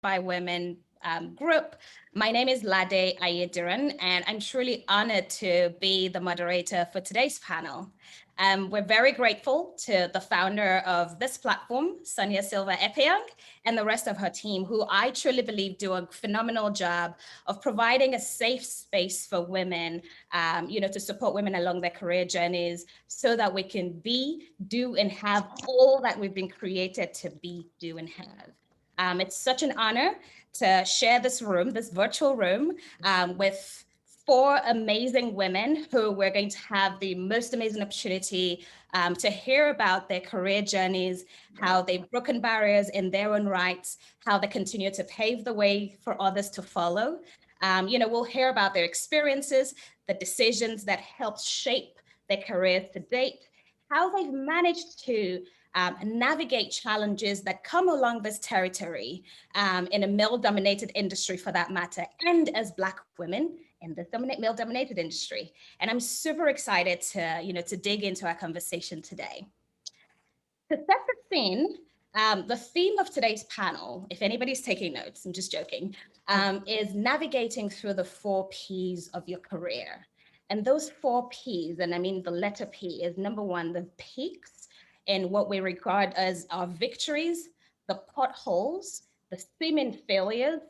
by Women group. My name is Lade Ayediran, and I'm truly honored to be the moderator for today's panel. We're very grateful to the founder of this platform, Sonia Silva Epeang, and the rest of her team, who I truly believe do a phenomenal job of providing a safe space for women, to support women along their career journeys so that we can be, do, and have all that we've been created to be, do, and have. It's such an honor to share this room, this virtual room, with four amazing women who we're going to have the most amazing opportunity to hear about their career journeys, how they've broken barriers in their own rights, how they continue to pave the way for others to follow. We'll hear about their experiences, the decisions that helped shape their careers to date, how they've managed to navigate challenges that come along this territory in a male-dominated industry for that matter, and as Black women in this male-dominated industry. And I'm super excited to dig into our conversation today. To set the scene, the theme of today's panel, if anybody's taking notes, I'm just joking, is navigating through the 4 Ps of your career. And those 4 Ps, and I mean the letter P, is number one, the peaks in what we regard as our victories, the potholes, the seeming failures,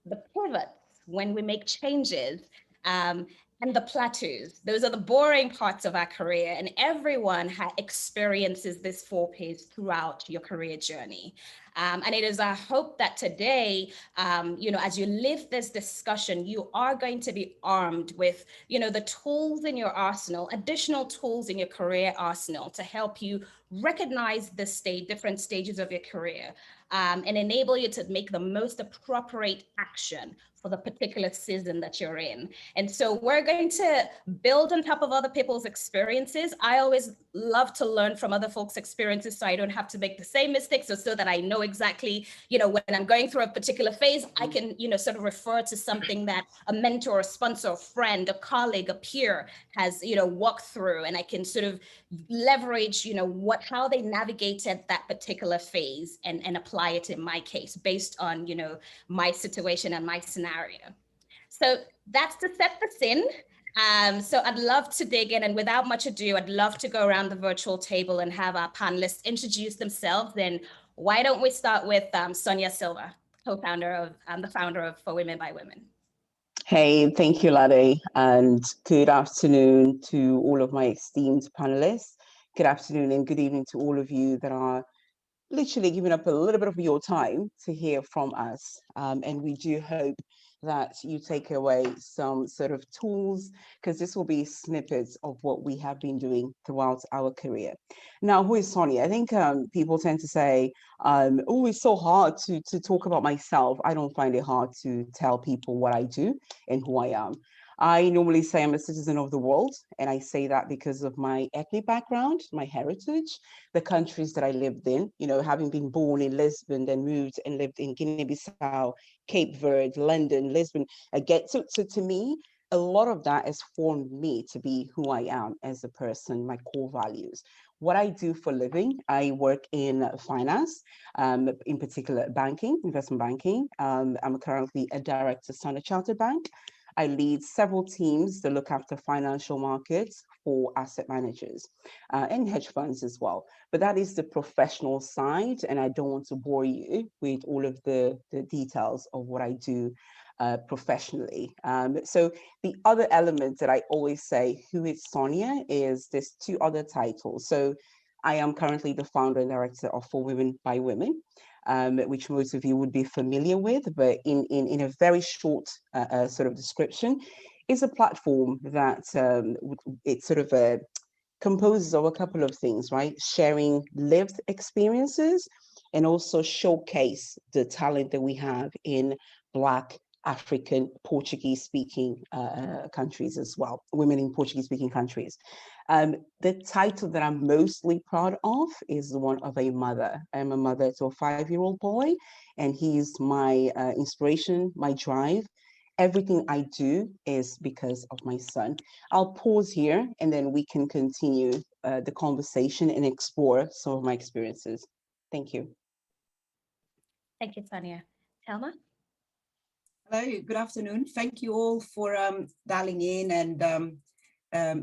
the pivots when we make changes, um, and the plateaus. Those are the boring parts of our career, and everyone experiences this 4 Ps throughout your career journey. And it is our hope that today, as you live this discussion, you are going to be armed with, the tools in your arsenal, additional tools in your career arsenal to help you recognize the different stages of your career, and enable you to make the most appropriate action for the particular season that you're in. And so we're going to build on top of other people's experiences. I always love to learn from other folks' experiences so I don't have to make the same mistakes, or so that I know exactly, when I'm going through a particular phase, I can, sort of refer to something that a mentor, a sponsor, a friend, a colleague, a peer has, walked through, and I can sort of leverage, how they navigated that particular phase and apply it in my case based on, my situation and my scenario. So that's to set the scene. So I'd love to dig in, and without much ado, I'd love to go around the virtual table and have our panelists introduce themselves. And why don't we start with Sonia Silva, co-founder of, the founder of For Women by Women. Hey, thank you, Lade, and good afternoon to all of my esteemed panelists. Good afternoon and good evening to all of you that are literally giving up a little bit of your time to hear from us. And we do hope that you take away some sort of tools, because this will be snippets of what we have been doing throughout our career. Now, who is Sonia? I think people tend to say, oh, it's so hard to talk about myself. I don't find it hard to tell people what I do and who I am. I normally say I'm a citizen of the world, and I say that because of my ethnic background, my heritage, the countries that I lived in, having been born in Lisbon, then moved and lived in Guinea-Bissau, Cape Verde, London, Lisbon. Again, so to me, a lot of that has formed me to be who I am as a person, my core values. What I do for a living, I work in finance, in particular banking, investment banking. I'm currently a director at Standard Chartered Bank. I lead several teams that look after financial markets for asset managers and hedge funds as well. But that is the professional side, and I don't want to bore you with all of the details of what I do professionally. So the other element that I always say, who is Sonia, is there's 2 other titles. So I am currently the founder and director of For Women by Women, which most of you would be familiar with, but in a very short sort of description, is a platform that it sort of composes of a couple of things, right? Sharing lived experiences and also showcase the talent that we have in Black, African, Portuguese-speaking countries as well, women in Portuguese-speaking countries. The title that I'm mostly proud of is the one of a mother. I'm a mother to a 5-year-old boy, and he's my inspiration, my drive. Everything I do is because of my son. I'll pause here, and then we can continue the conversation and explore some of my experiences. Thank you. Thank you, Sonia. Thelma? Hello, good afternoon. Thank you all for dialing in and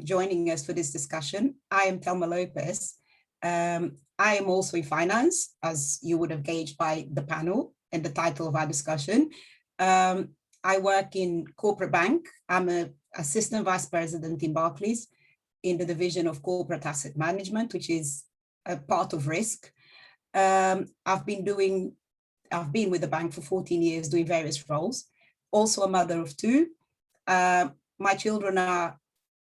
joining us for this discussion. I am Thelma Lopez. I am also in finance, as you would have gauged by the panel and the title of our discussion. I work in corporate bank. I'm an assistant vice president in Barclays in the division of corporate asset management, which is a part of risk. I've been with the bank for 14 years doing various roles, also a mother of two. My children are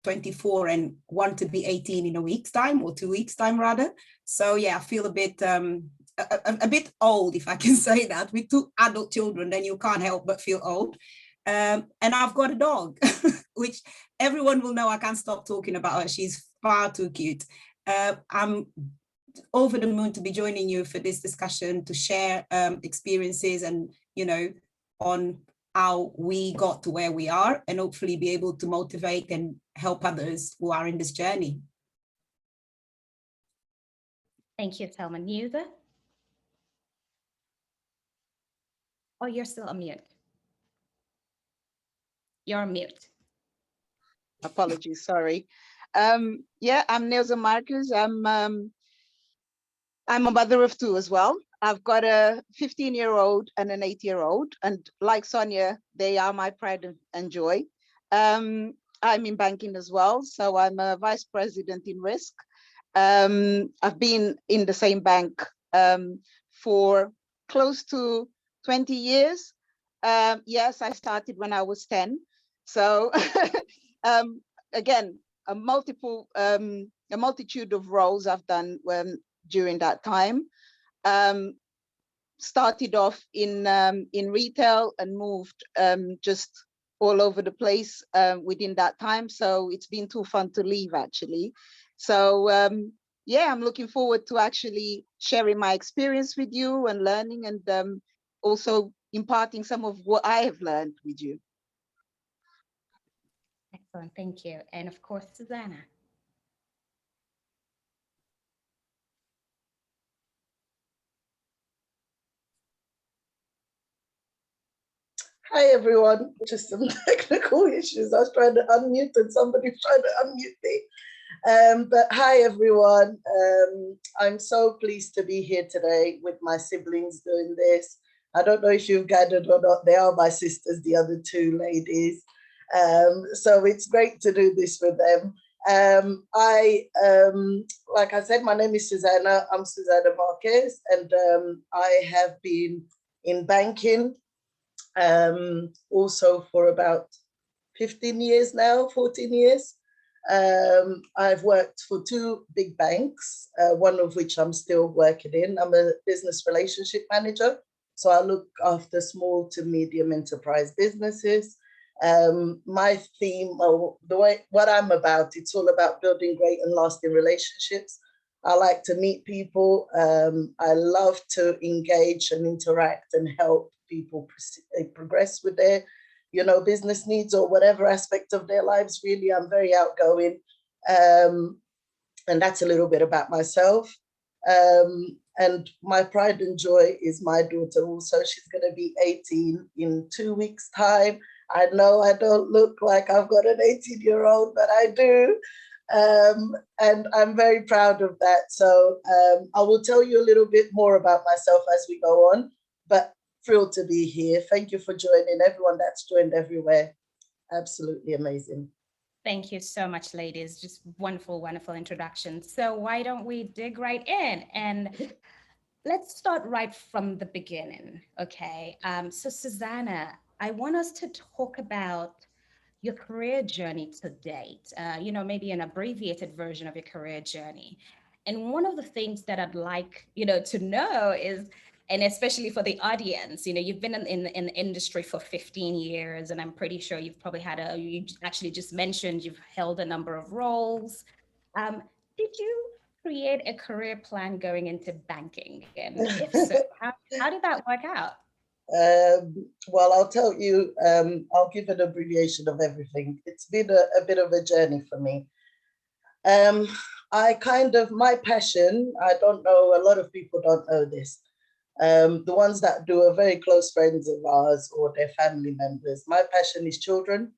24 and want to be 18 in a week's time, or 2 weeks time rather. So yeah, I feel a bit old, if I can say that. With 2 adult children, then you can't help but feel old. And I've got a dog, which everyone will know. I can't stop talking about her. She's far too cute. I'm over the moon to be joining you for this discussion, to share experiences and, on how we got to where we are, and hopefully be able to motivate and help others who are in this journey. Thank you, Thelma. Newtha? Oh, you're still on mute. You're on mute. Apologies, sorry. Yeah, I'm Neuza Marcus. I'm a mother of 2 as well. I've got a 15-year-old and an 8-year-old, and like Sonia, they are my pride and joy. I'm in banking as well, so I'm a vice president in risk. I've been in the same bank for close to 20 years. Yes, I started when I was 10. So again, a multitude of roles I've done during that time. Started off in retail and moved just all over the place within that time. So it's been too fun to leave, actually. So yeah, I'm looking forward to actually sharing my experience with you and learning, and also imparting some of what I have learned with you. Excellent, thank you. And of course, Susanna. Hi everyone, just some technical issues. I was trying to unmute and somebody's trying to unmute me. But hi everyone, I'm so pleased to be here today with my siblings doing this. I don't know if you've gathered or not, they are my sisters, the other 2 ladies. So it's great to do this with them. Like I said, my name is Susanna. I'm Susanna Marquez, and I have been in banking also for about 15 years now, 14 years. I've worked for 2 big banks, one of which I'm still working in. I'm a business relationship manager, so I look after small to medium enterprise businesses. My theme, or what I'm about, it's all about building great and lasting relationships. I like to meet people. I love to engage and interact and help people progress with their, business needs or whatever aspect of their lives. Really, I'm very outgoing. And that's a little bit about myself. And my pride and joy is my daughter also. She's going to be 18 in 2 weeks' time. I know I don't look like I've got an 18-year-old, but I do. And I'm very proud of that. So I will tell you a little bit more about myself as we go on, but thrilled to be here. Thank you for joining, everyone that's joined everywhere. Absolutely amazing. Thank you so much, ladies. Just wonderful, wonderful introduction. So why don't we dig right in, and let's start right from the beginning, okay? So Susanna, I want us to talk about your career journey to date, maybe an abbreviated version of your career journey. And one of the things that I'd like, to know is, and especially for the audience, you've been in the industry for 15 years, and I'm pretty sure you've probably you actually just mentioned you've held a number of roles. Did you create a career plan going into banking? And if so, how did that work out? Well, I'll tell you, I'll give an abbreviation of everything. It's been a bit of a journey for me. My passion, I don't know, a lot of people don't know this. The ones that do are very close friends of ours or their family members. My passion is children.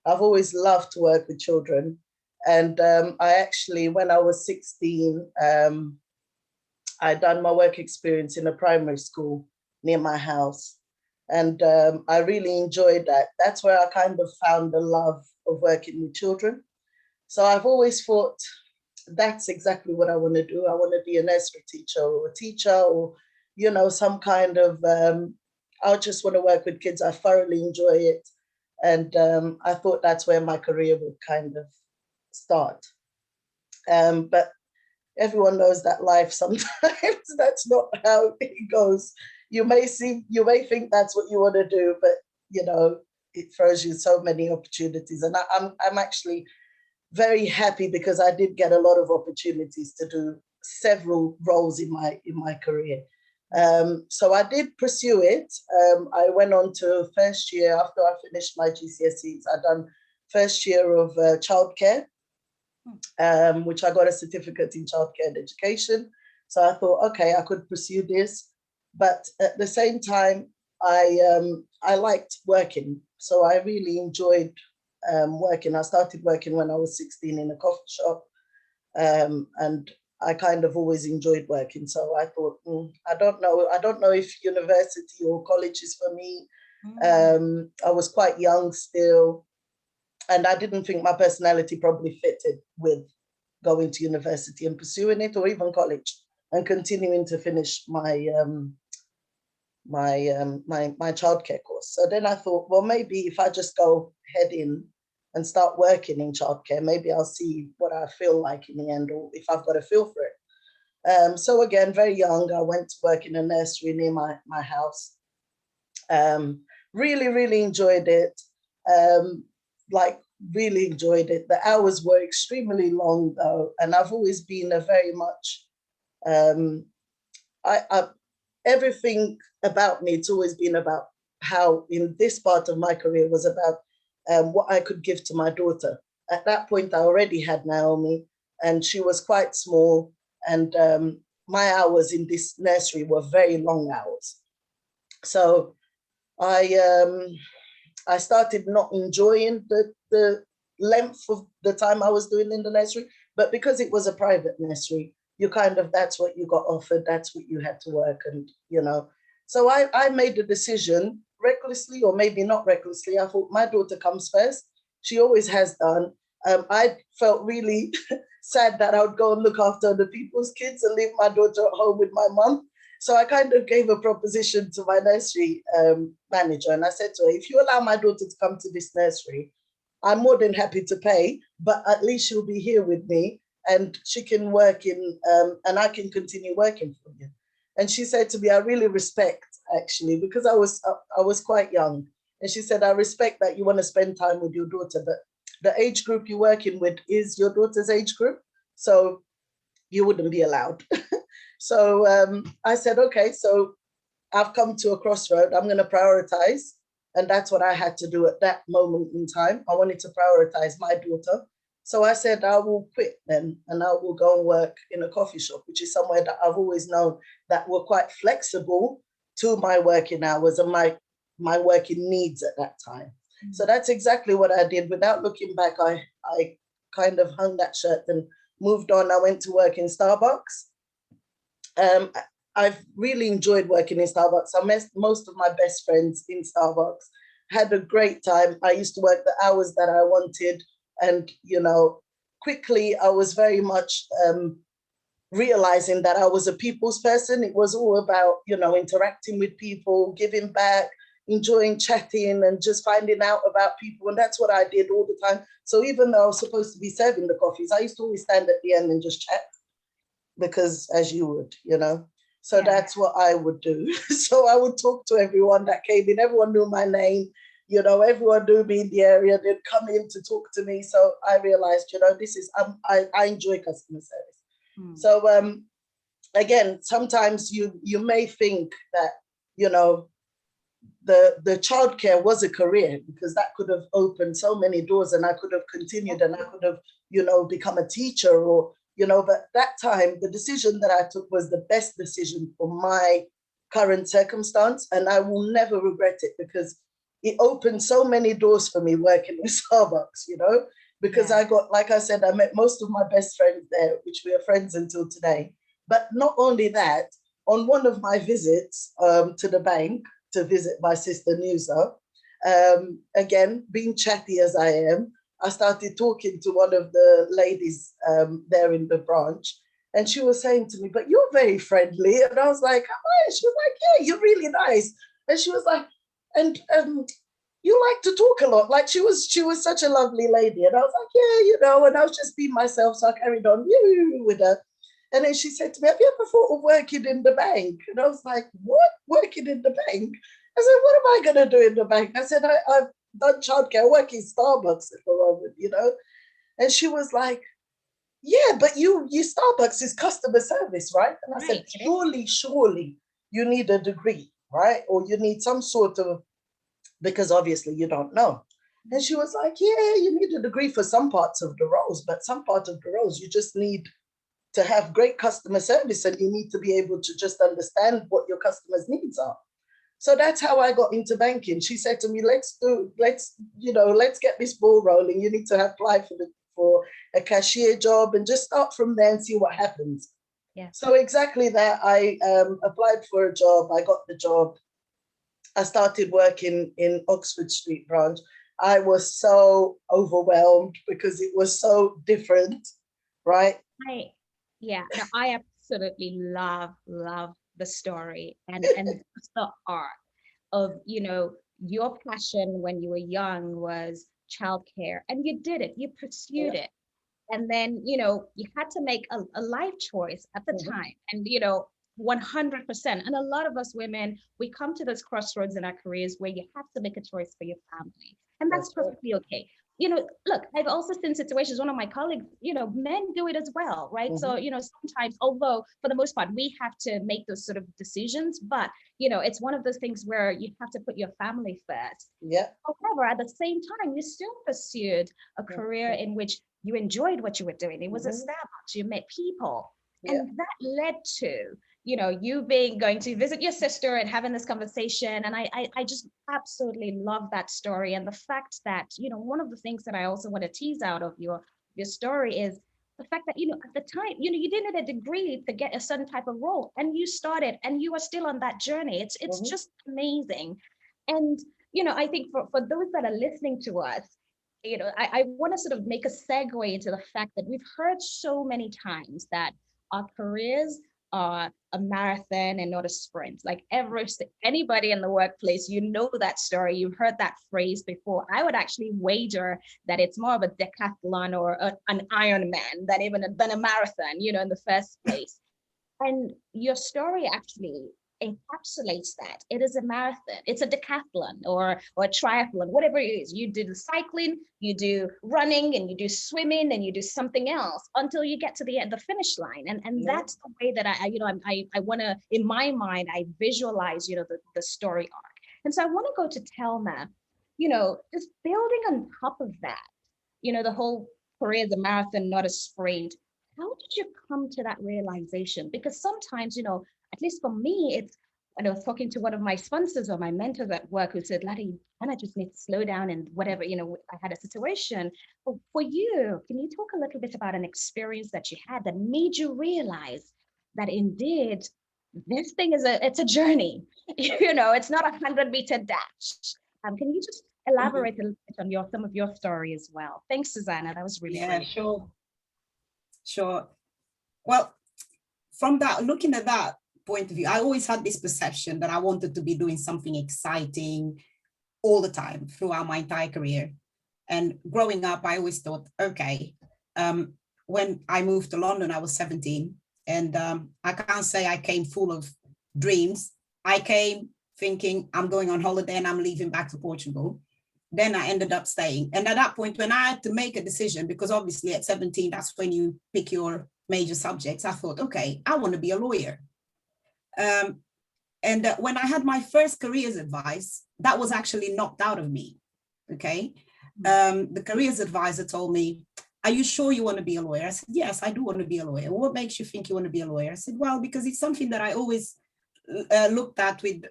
I've always loved to work with children. And I actually, when I was 16, I done my work experience in a primary school near my house. And I really enjoyed that. That's where I kind of found the love of working with children. So I've always thought that's exactly what I want to do. I want to be a nursery teacher or a teacher, or, you know, some kind of, I just want to work with kids. I thoroughly enjoy it. And I thought that's where my career would kind of start. But everyone knows that life sometimes that's not how it goes. You may think that's what you want to do, but you know, it throws you so many opportunities. And I'm actually very happy because I did get a lot of opportunities to do several roles in my career. So I did pursue it. I went on to first year after I finished my GCSEs. I done first year of childcare, which I got a certificate in childcare and education. So I thought, okay, I could pursue this, but at the same time, I liked working. So I really enjoyed working. I started working when I was 16 in a coffee shop, and I kind of always enjoyed working. So I thought, I don't know if university or college is for me. I was quite young still, and I didn't think my personality probably fitted with going to university and pursuing it, or even college and continuing to finish my my childcare course. So then I thought, well, maybe if I just go head in and start working in childcare, maybe I'll see what I feel like in the end, or if I've got a feel for it. So again, very young, I went to work in a nursery near my house. Really enjoyed it. Really enjoyed it. The hours were extremely long though, and I've always been a very much, everything about me, it's always been about how in this part of my career was about what I could give to my daughter. At that point, I already had Naomi, and she was quite small, and my hours in this nursery were very long hours. So I started not enjoying the length of the time I was doing in the nursery, but because it was a private nursery, you kind of, that's what you got offered, that's what you had to work, and you know. So I made the decision recklessly, or maybe not recklessly. I thought my daughter comes first. She always has done. I felt really sad that I would go and look after other people's kids and leave my daughter at home with my mum. So I kind of gave a proposition to my nursery manager, and I said to her, if you allow my daughter to come to this nursery, I'm more than happy to pay, but at least she'll be here with me and she can work in, and I can continue working for you. And she said to me, I really respect, actually, because I was quite young. And she said, I respect that you want to spend time with your daughter, but the age group you're working with is your daughter's age group. So you wouldn't be allowed. So I said, okay, so I've come to a crossroad. I'm going to prioritize. And that's what I had to do at that moment in time. I wanted to prioritize my daughter. So I said, I will quit then, and I will go and work in a coffee shop, which is somewhere that I've always known that were quite flexible to my working hours and my working needs at that time. Mm-hmm. So that's exactly what I did. Without looking back, I kind of hung that shirt and moved on. I went to work in Starbucks. I've really enjoyed working in Starbucks. I met most of my best friends in Starbucks, had a great time. I used to work the hours that I wanted. And, you know, quickly, I was very much realizing that I was a people's person. It was all about, you know, interacting with people, giving back, enjoying chatting and just finding out about people. And that's what I did all the time. So even though I was supposed to be serving the coffees, I used to always stand at the end and just chat, because as you would, you know. So yeah. That's what I would do. So I would talk to everyone that came in. Everyone knew my name. You know, everyone knew me in the area. They'd come in to talk to me. So I realized, you know, this is, I enjoy customer service. So again, sometimes you may think that, you know, the childcare was a career, because that could have opened so many doors, and I could have continued, and I could have, you know, become a teacher, or, you know, but that time, the decision that I took was the best decision for my current circumstance, and I will never regret it because it opened so many doors for me working with Starbucks, you know, because I got, like I said, I met most of my best friends there, which we are friends until today. But not only that, on one of my visits to the bank to visit my sister Nusa, again, being chatty as I am, I started talking to one of the ladies there in the branch, and she was saying to me, "But you're very friendly." And I was like, "Am I?" She was like, "Yeah, you're really nice." And she was like, "And you like to talk a lot." Like she was such a lovely lady. And I was like, "Yeah, you know," and I was just being myself. So I carried on with her. And then she said to me, "Have you ever thought of working in the bank?" And I was like, "What? Working in the bank?" I said, "What am I going to do in the bank?" I said, I've done childcare, I work in Starbucks at the moment, you know? And she was like, "Yeah, but you Starbucks is customer service, right?" And I said, surely you need a degree, right? Or you need some sort of, because obviously you don't know. And she was like, "Yeah, you need a degree for some parts of the roles, but some part of the roles you just need to have great customer service, and you need to be able to just understand what your customers' needs are." So that's how I got into banking. She said to me, let's get this ball rolling. You need to apply for a cashier job and just start from there and see what happens. Yeah. So exactly that. I applied for a job. I got the job. I started working in Oxford Street branch. I was so overwhelmed because it was so different, right? I absolutely love the story and the art of, you know, your passion when you were young was childcare, and you did it, you pursued it. And then, you know, you had to make a life choice at the time. And, you know, 100%. And a lot of us women, we come to this crossroads in our careers where you have to make a choice for your family. And that's perfectly okay. You know, look, I've also seen situations, one of my colleagues, you know, men do it as well, right? So, you know, sometimes, although for the most part, we have to make those sort of decisions, but, you know, it's one of those things where you have to put your family first. Yeah. However, at the same time, you still pursued a career in which you enjoyed what you were doing. It was a Starbucks, you met people. And that led to, you know, you going to visit your sister and having this conversation. And I just absolutely love that story. And the fact that, you know, one of the things that I also want to tease out of your story is the fact that, you know, at the time, you know, you didn't need a degree to get a certain type of role, and you started and you are still on that journey. It's just amazing. And, you know, I think for those that are listening to us, you know, I want to sort of make a segue into the fact that we've heard so many times that our careers are a marathon and not a sprint. Like anybody in the workplace, you know that story, you've heard that phrase before. I would actually wager that it's more of a decathlon or an Ironman than a marathon, you know, in the first place. And your story actually encapsulates that. It is a marathon, it's a decathlon or a triathlon, whatever it is. You do the cycling, you do running, and you do swimming, and you do something else until you get to the finish line. And that's the way that I want to, in my mind, I visualize, you know, the story arc. And so I want to go to Thelma, you know, just building on top of that, you know, the whole career is a marathon, not a sprint. How did you come to that realization? Because sometimes, you know, at least for me, it's when I was talking to one of my sponsors or my mentors at work who said, "Laddie, I just need to slow down and whatever, you know, I had a situation." But for you, can you talk a little bit about an experience that you had that made you realize that indeed this thing it's a journey, you know, it's not 100-meter dash. Can you just elaborate a little bit on some of your story as well? Thanks, Susanna. That was really great. Sure. Well, from that, looking at that point of view, I always had this perception that I wanted to be doing something exciting all the time throughout my entire career. And growing up, I always thought, okay, when I moved to London, I was 17. And I can't say I came full of dreams. I came thinking I'm going on holiday and I'm leaving back to Portugal. Then I ended up staying. And at that point, when I had to make a decision, because obviously at 17, that's when you pick your major subjects, I thought, okay, I want to be a lawyer. And when I had my first careers advice, that was actually knocked out of me, okay? The careers advisor told me, "Are you sure you want to be a lawyer?" I said, "Yes, I do want to be a lawyer." "What makes you think you want to be a lawyer?" I said, "Well, because it's something that I always looked at with,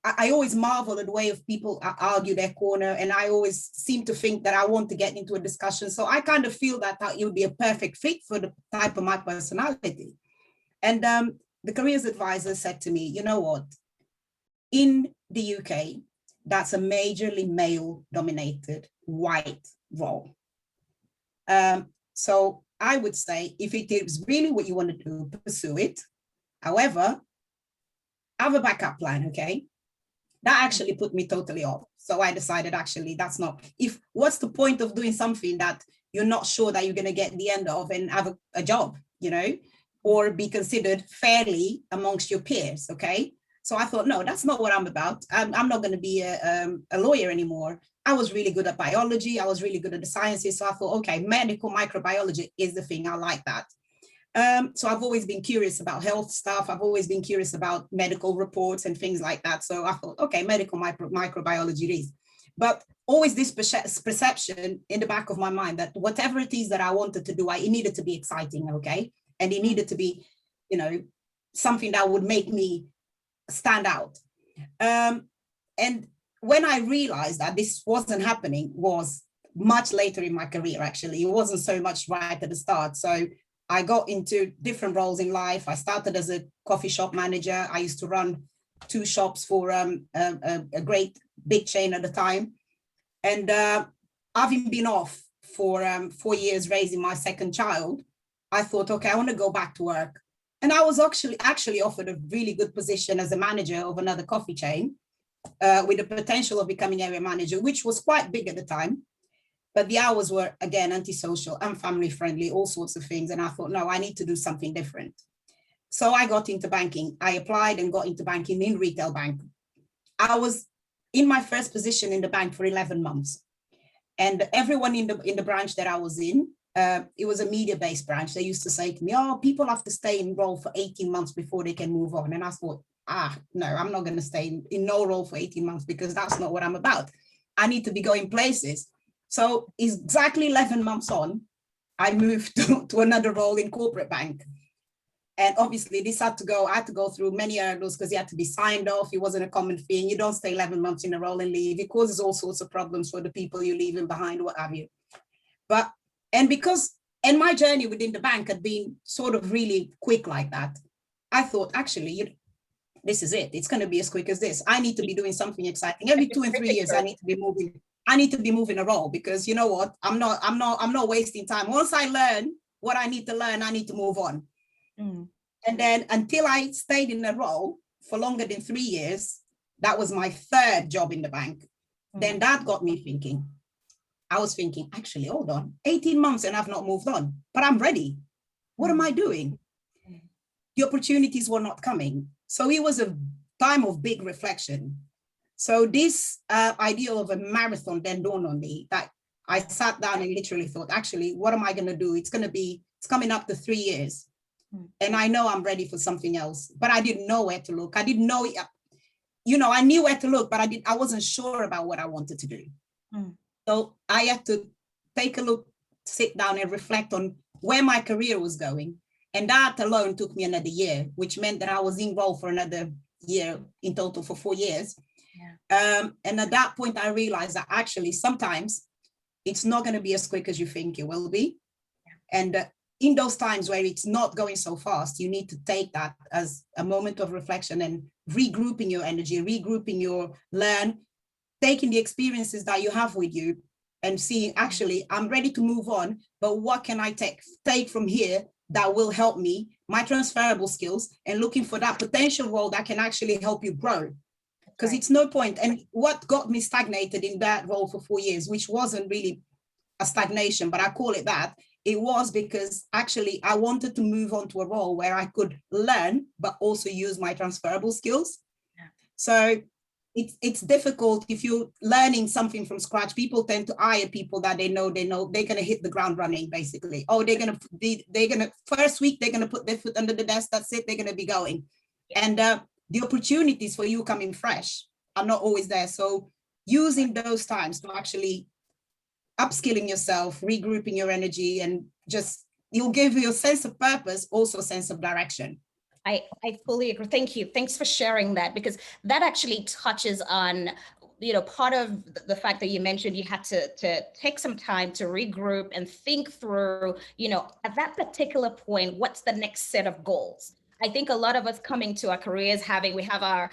I always marvel at the way of people argue their corner, and I always seem to think that I want to get into a discussion. So I kind of feel that it would be a perfect fit for the type of my personality. And the careers advisor said to me, you know what, in the UK, that's a majorly male dominated white role. So I would say, if it is really what you want to do, pursue it. However, have a backup plan, okay? That actually put me totally off. So I decided, actually, that's not, what's the point of doing something that you're not sure that you're going to get the end of and have a job, you know, or be considered fairly amongst your peers, okay? So I thought, no, that's not what I'm about. I'm not going to be a lawyer anymore. I was really good at biology. I was really good at the sciences. So I thought, okay, medical microbiology is the thing. I like that. So I've always been curious about health stuff. I've always been curious about medical reports and things like that. So I thought, okay, medical microbiology it is. But always this perception in the back of my mind that whatever it is that I wanted to do, it needed to be exciting, okay? And it needed to be, you know, something that would make me stand out. And when I realized that this wasn't happening was much later in my career, actually. It wasn't so much right at the start. So I got into different roles in life. I started as a coffee shop manager. I used to run 2 shops for a great big chain at the time. And having been off for 4 years raising my second child, I thought, okay, I want to go back to work. And I was actually offered a really good position as a manager of another coffee chain with the potential of becoming area manager, which was quite big at the time. But the hours were, again, antisocial, unfamily friendly, all sorts of things. And I thought, no, I need to do something different. So I got into banking. I applied and got into banking in retail bank. I was in my first position in the bank for 11 months. And everyone in the branch that I was in, it was a media-based branch. They used to say to me, oh, people have to stay in role for 18 months before they can move on. And I thought, no, I'm not going to stay in no role for 18 months because that's not what I'm about. I need to be going places. So exactly 11 months on, I moved to another role in corporate bank. And obviously I had to go through many hurdles because it had to be signed off. It wasn't a common thing. You don't stay 11 months in a role and leave. It causes all sorts of problems for the people you're leaving behind, what have you. And my journey within the bank had been sort of really quick like that. I thought, actually, this is it. It's going to be as quick as this. I need to be doing something exciting. Every 2 and 3 years, I need to be moving. I need to be moving a role because you know what? I'm not wasting time. Once I learn what I need to learn, I need to move on. Mm. And then until I stayed in a role for longer than 3 years, that was my 3rd job in the bank. Mm. Then that got me thinking. I was thinking, actually, hold on, 18 months and I've not moved on, but I'm ready. What am I doing? The opportunities were not coming. So it was a time of big reflection. So this idea of a marathon then dawned on me that I sat down and literally thought, actually, what am I going to do? It's coming up to 3 years. And I know I'm ready for something else, but I didn't know where to look. I didn't know, I knew where to look, but I wasn't sure about what I wanted to do. So I had to take a look, sit down and reflect on where my career was going. And that alone took me another year, which meant that I was in role for another year in total for 4 years. Yeah. And at that point, I realized that actually sometimes it's not going to be as quick as you think it will be. Yeah. And in those times where it's not going so fast, you need to take that as a moment of reflection and regrouping your energy, regrouping your learn, taking the experiences that you have with you and seeing, actually, I'm ready to move on, but what can I take from here that will help me, my transferable skills, and looking for that potential role that can actually help you grow. Because it's no point. And what got me stagnated in that role for 4 years, which wasn't really a stagnation, but I call it that, it was because actually I wanted to move on to a role where I could learn, but also use my transferable skills. Yeah. So it's difficult if you're learning something from scratch. People tend to hire people that they know they're going to hit the ground running, basically. Oh, they're going to first week, they're going to put their foot under the desk. That's it. They're going to be going. Yeah. And the opportunities for you coming fresh are not always there. So using those times to actually upskilling yourself, regrouping your energy, and just, you'll give you a sense of purpose, also a sense of direction. I fully agree. Thank you. Thanks for sharing that, because that actually touches on, part of the fact that you mentioned you had to take some time to regroup and think through, at that particular point, what's the next set of goals? I think a lot of us coming to our careers we have our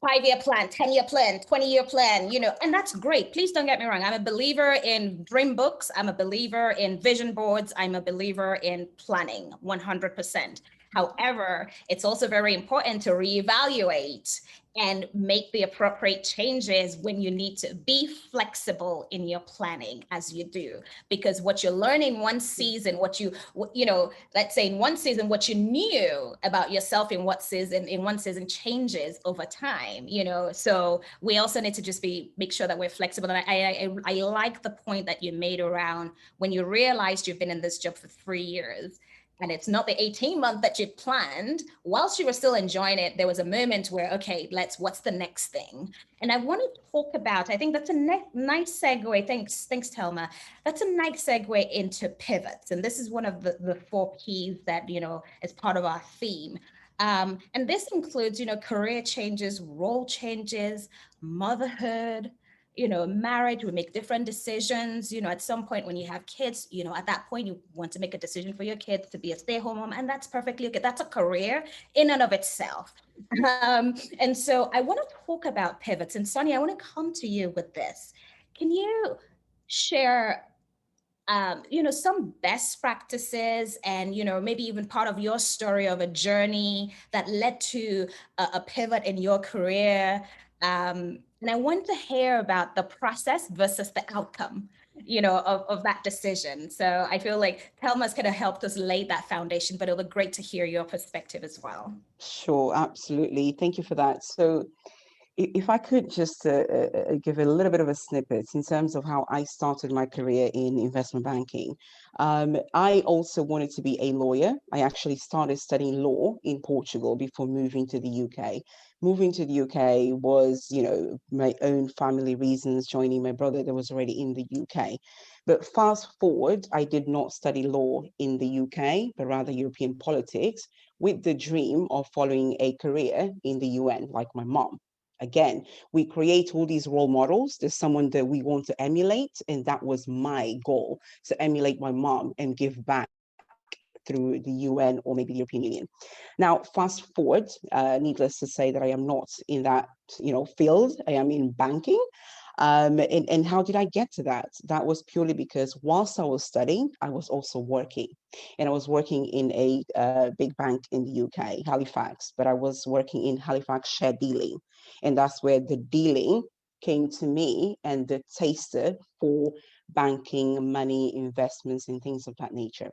5-year plan, 10-year plan, 20-year plan, and that's great. Please don't get me wrong. I'm a believer in dream books. I'm a believer in vision boards. I'm a believer in planning 100%. However, it's also very important to reevaluate and make the appropriate changes when you need to. Be flexible in your planning as you do, because what you learn in one season, let's say in one season, what you knew about yourself in one season changes over time, so we also need to just make sure that we're flexible. And I like the point that you made around when you realized you've been in this job for 3 years, and it's not the 18-month that you planned. Whilst you were still enjoying it, there was a moment where, okay, what's the next thing? And I want to talk about, I think that's a nice segue. Thanks, Thelma. That's a nice segue into pivots. And this is one of the 4 Ps that, is part of our theme. And this includes, career changes, role changes, motherhood, marriage. We make different decisions, at some point when you have kids, at that point you want to make a decision for your kids to be a stay-at-home mom, and that's perfectly okay. That's a career in and of itself. And so I want to talk about pivots. And Sonia, I want to come to you with this. Can you share some best practices and, maybe even part of your story of a journey that led to a pivot in your career? And I want to hear about the process versus the outcome, of that decision. So I feel like Thelma's kind of helped us lay that foundation, but it'll be great to hear your perspective as well. Sure, absolutely. Thank you for that. So if I could just give a little bit of a snippet in terms of how I started my career in investment banking. I also wanted to be a lawyer. I actually started studying law in Portugal before moving to the UK. Moving to the UK was, my own family reasons, joining my brother that was already in the UK. But fast forward, I did not study law in the UK, but rather European politics, with the dream of following a career in the UN, like my mom. Again, we create all these role models. There's someone that we want to emulate, and that was my goal, to emulate my mom and give back through the UN or maybe the European Union. Now, fast forward, needless to say that I am not in that field. I am in banking. And how did I get to that? That was purely because whilst I was studying, I was also working. And I was working in a big bank in the UK, Halifax, but I was working in Halifax share dealing. And that's where the dealing came to me and the taster for banking, money, investments, and things of that nature.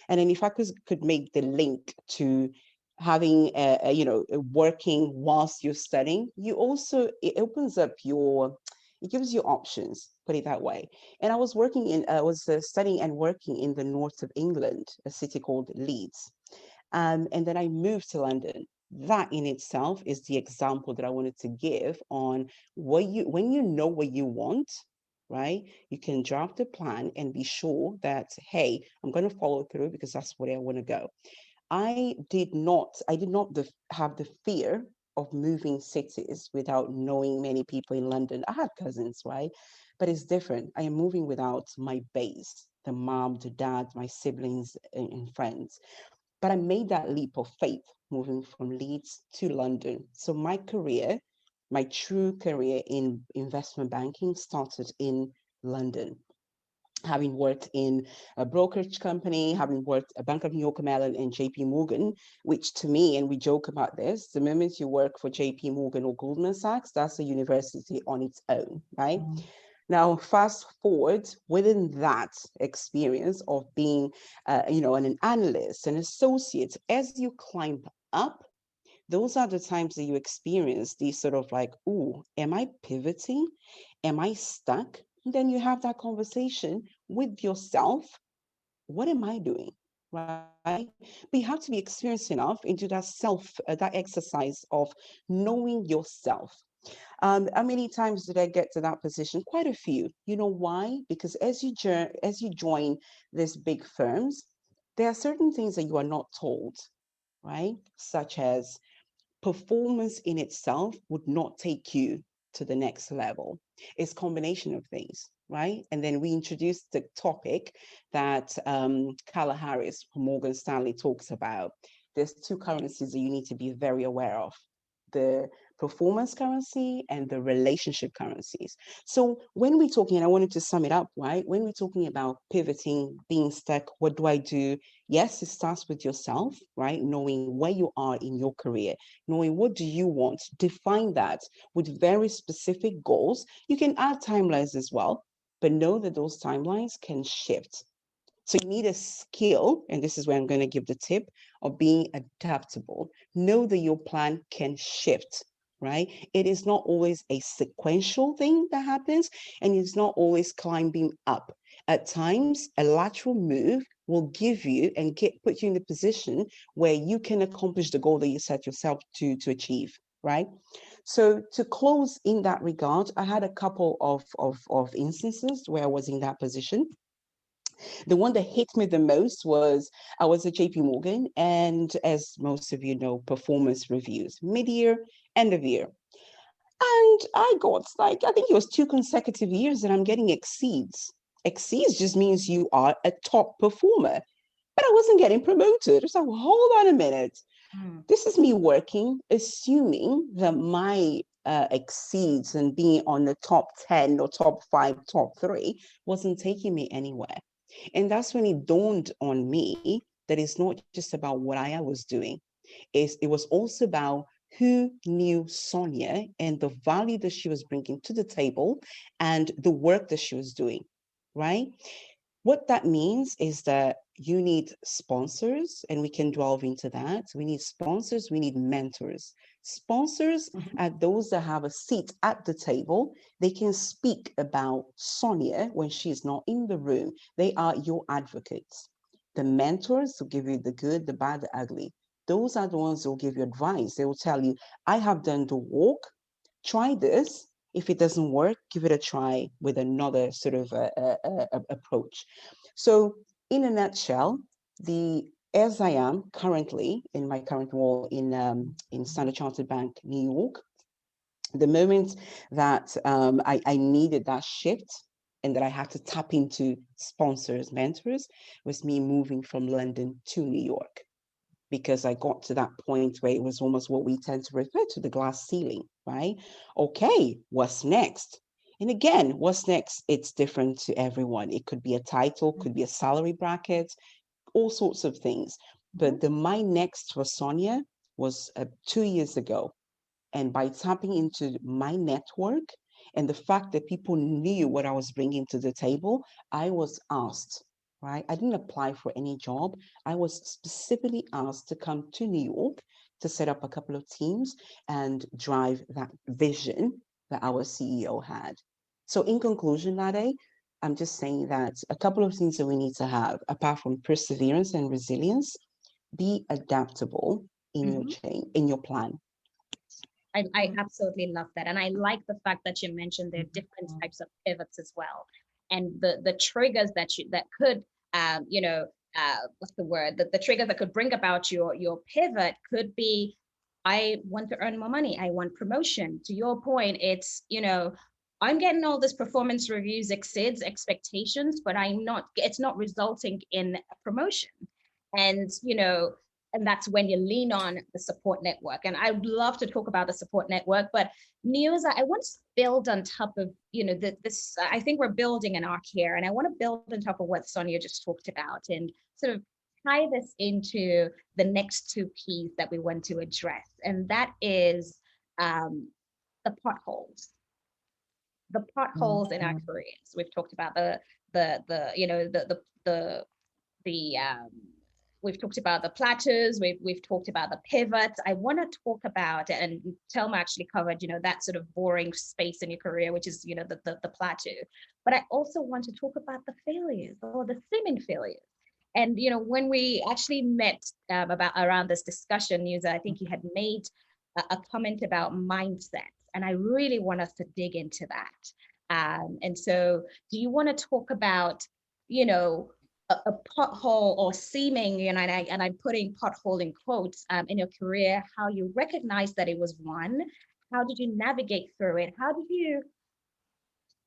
And then if I could make the link to having working whilst you're studying, it opens up it gives you options, put it that way. And I was studying and working in the north of England, a city called Leeds. And then I moved to London. That in itself is the example that I wanted to give on when you know what you want, right? You can draft a plan and be sure that, hey, I'm going to follow through because that's where I want to go. I did not have the fear of moving cities without knowing many people in London. I had cousins, right? But it's different. I am moving without my base, the mom, the dad, my siblings and friends. But I made that leap of faith moving from Leeds to London. So my true career in investment banking started in London. Having worked in a brokerage company, having worked at Bank of New York Mellon and JP Morgan, which to me, and we joke about this, the moment you work for JP Morgan or Goldman Sachs, that's a university on its own, right? Mm-hmm. Now, fast forward, within that experience of being, an analyst, an associate, as you climb up, those are the times that you experience these sort of like, ooh, am I pivoting? Am I stuck? And then you have that conversation with yourself. What am I doing? Right? But you have to be experienced enough into that exercise of knowing yourself. How many times did I get to that position? Quite a few. You know why? Because as you join these big firms, there are certain things that you are not told. right? Such as performance in itself would not take you to the next level. It's a combination of things, right? And then we introduced the topic that Carla Harris from Morgan Stanley talks about. There's two currencies that you need to be very aware of: the performance currency and the relationship currencies. So when we're talking, and I wanted to sum it up, right? When we're talking about pivoting, being stuck, what do I do? Yes, it starts with yourself, right? Knowing where you are in your career, knowing what do you want, define that with very specific goals. You can add timelines as well, but know that those timelines can shift. So you need a skill, and this is where I'm going to give the tip of being adaptable. Know that your plan can shift, right? It is not always a sequential thing that happens, and it's not always climbing up. At times, a lateral move will give you and put you in the position where you can accomplish the goal that you set yourself to achieve, right? So to close in that regard, I had a couple of instances where I was in that position. The one that hit me the most was I was at JP Morgan, and as most of you know, performance reviews, mid-year, end of year. And I got like, I think it was 2 consecutive years that I'm getting exceeds. Exceeds just means you are a top performer. But I wasn't getting promoted. So hold on a minute. This is me working, assuming that my exceeds and being on the top 10 or top 5, top 3 wasn't taking me anywhere. And that's when it dawned on me that it's not just about what I was doing. It was also about who knew Sonia and the value that she was bringing to the table and the work that she was doing, right? What that means is that you need sponsors, and we can delve into that. We need sponsors, we need mentors. Sponsors are those that have a seat at the table. They can speak about Sonia when she's not in the room. They are your advocates. The mentors will give you the good, the bad, the ugly. Those are the ones who will give you advice. They will tell you, I have done the walk, try this. If it doesn't work, give it a try with another sort of approach. So in a nutshell, as I am currently in my current role in Standard Chartered Bank, New York, the moment that I needed that shift and that I had to tap into sponsors, mentors, was me moving from London to New York, because I got to that point where it was almost what we tend to refer to, the glass ceiling, right? Okay, what's next? And again, what's next? It's different to everyone. It could be a title, could be a salary bracket, all sorts of things. But my next for Sonia was 2 years ago. And by tapping into my network and the fact that people knew what I was bringing to the table, I was asked, right? I didn't apply for any job. I was specifically asked to come to New York to set up a couple of teams and drive that vision that our CEO had. So in conclusion, Lade, I'm just saying that a couple of things that we need to have, apart from perseverance and resilience: be adaptable in your in your plan. I absolutely love that. And I like the fact that you mentioned there are different types of pivots as well. And the triggers that could, what's the word? The triggers that could bring about your pivot could be, I want to earn more money. I want promotion. To your point, it's, I'm getting all this performance reviews exceeds expectations, but it's not resulting in a promotion. And, and that's when you lean on the support network. And I would love to talk about the support network, but News, I want to build on top of, this, I think we're building an arc here, and I want to build on top of what Sonia just talked about and sort of tie this into the next two P's that we want to address. And that is the potholes. The potholes in our careers. We've talked about we've talked about the plateaus, we've talked about the pivots. I want to talk about, and Thelma actually covered, that sort of boring space in your career, which is, the plateau. But I also want to talk about the failures, or the seeming failures. And, when we actually met around this discussion, News, I think you had made a comment about mindset. And I really want us to dig into that. And so do you want to talk about, a pothole or seeming, you know, and I'm putting pothole in quotes, in your career, how you recognized that it was one, how did you navigate through it? How did you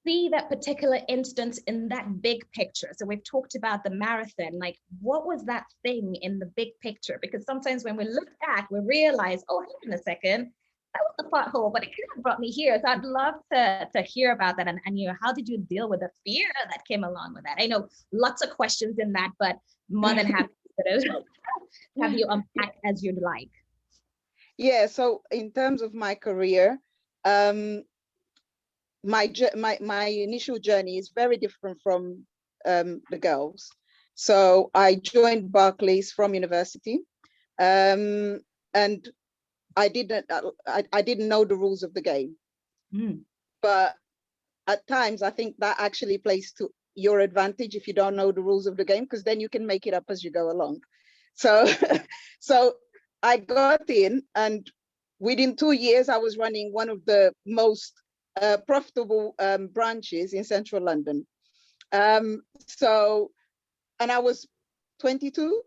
see that particular instance in that big picture? So we've talked about the marathon, like what was that thing in the big picture? Because sometimes when we look back, we realize, oh, hang on a second, that was the pothole, but it kind of brought me here. So I'd love to hear about that. And you know, how did you deal with the fear that came along with that? I know lots of questions in that, but more than happy to have you unpack as you'd like. Yeah, so in terms of my career, my initial journey is very different from the girls. So I joined Barclays from university, and I didn't know the rules of the game. But at times I think that actually plays to your advantage if you don't know the rules of the game, because then you can make it up as you go along. So so I got in, and within 2 years I was running one of the most profitable branches in central London. So, and I was 22.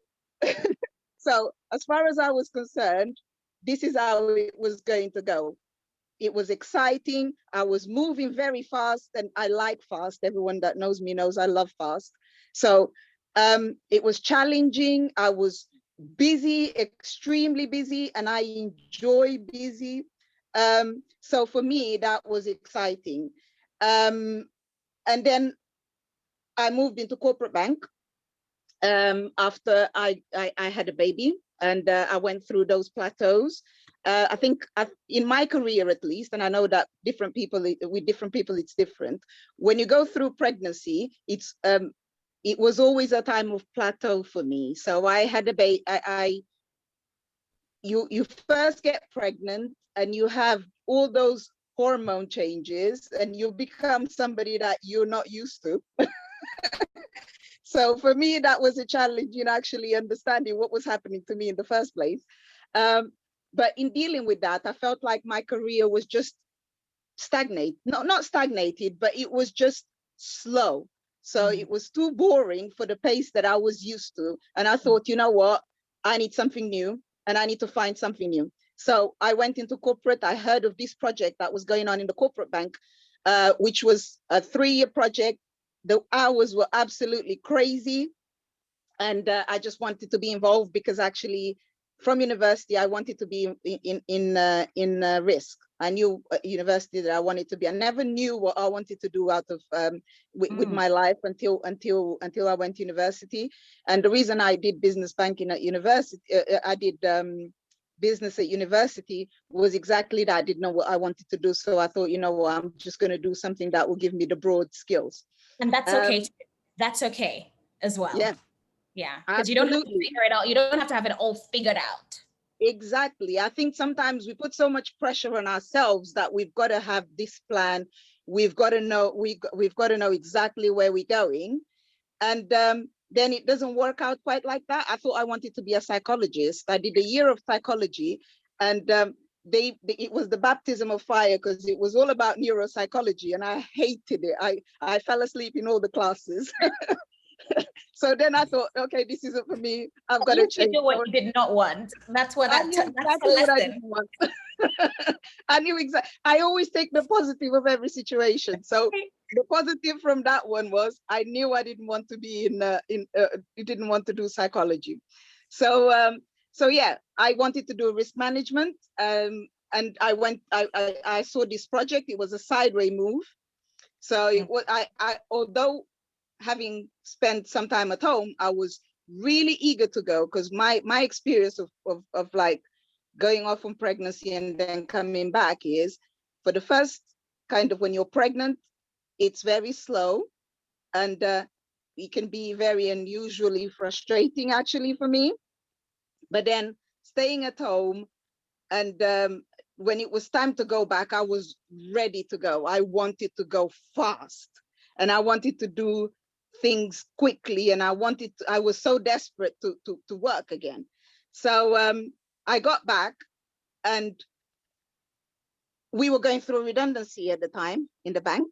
So as far as I was concerned, this is how it was going to go. It was exciting. I was moving very fast, and I like fast. Everyone that knows me knows I love fast. So it was challenging. I was busy, extremely busy, and I enjoy busy. So for me, that was exciting. And then I moved into corporate bank after I had a baby, and I went through those plateaus. I think in my career, at least, and I know that different people, with different people, it's different. When you go through pregnancy, it was always a time of plateau for me. So I had a baby. You first get pregnant, and you have all those hormone changes, and you become somebody that you're not used to. So for me, that was a challenge in actually understanding what was happening to me in the first place. But in dealing with that, I felt like my career was just not stagnated, but it was just slow. So it was too boring for the pace that I was used to. And I thought, you know what, I need something new, and I need to find something new. So I went into corporate. I heard of this project that was going on in the corporate bank, which was a 3-year project. The hours were absolutely crazy. And I just wanted to be involved, because actually from university, I wanted to be in risk. I knew university that I wanted to be. I never knew what I wanted to do out of with my life until I went to university. And the reason I did business banking at university, I did business at university, was exactly that. I didn't know what I wanted to do. So I thought, you know what, I'm just going to do something that will give me the broad skills. And that's okay. That's okay as well. Yeah. Yeah. Because you don't have to figure it out. You don't have to have it all figured out. Exactly. I think sometimes we put so much pressure on ourselves that we've got to have this plan. We've got to know, we've got to know exactly where we're going. And then it doesn't work out quite like that. I thought I wanted to be a psychologist. I did a year of psychology, and it was the baptism of fire, because it was all about neuropsychology, and I hated it. I fell asleep in all the classes. So then I thought, okay, this isn't for me. I've got to change. You knew what you did not want. That's what that's exactly what I didn't want. I knew exactly. I always take the positive of every situation. So the positive from that one was I knew I didn't want to be didn't want to do psychology. So so yeah, I wanted to do risk management. And I saw this project. It was a sideways move. So it was although having spent some time at home, I was really eager to go, because my experience of like going off on pregnancy and then coming back is, for the first kind of, when you're pregnant, it's very slow, and it can be very unusually frustrating actually for me. But then staying at home, and when it was time to go back, I was ready to go. I wanted to go fast, and I wanted to do things quickly, and I was so desperate to work again. So I got back, and we were going through redundancy at the time in the bank.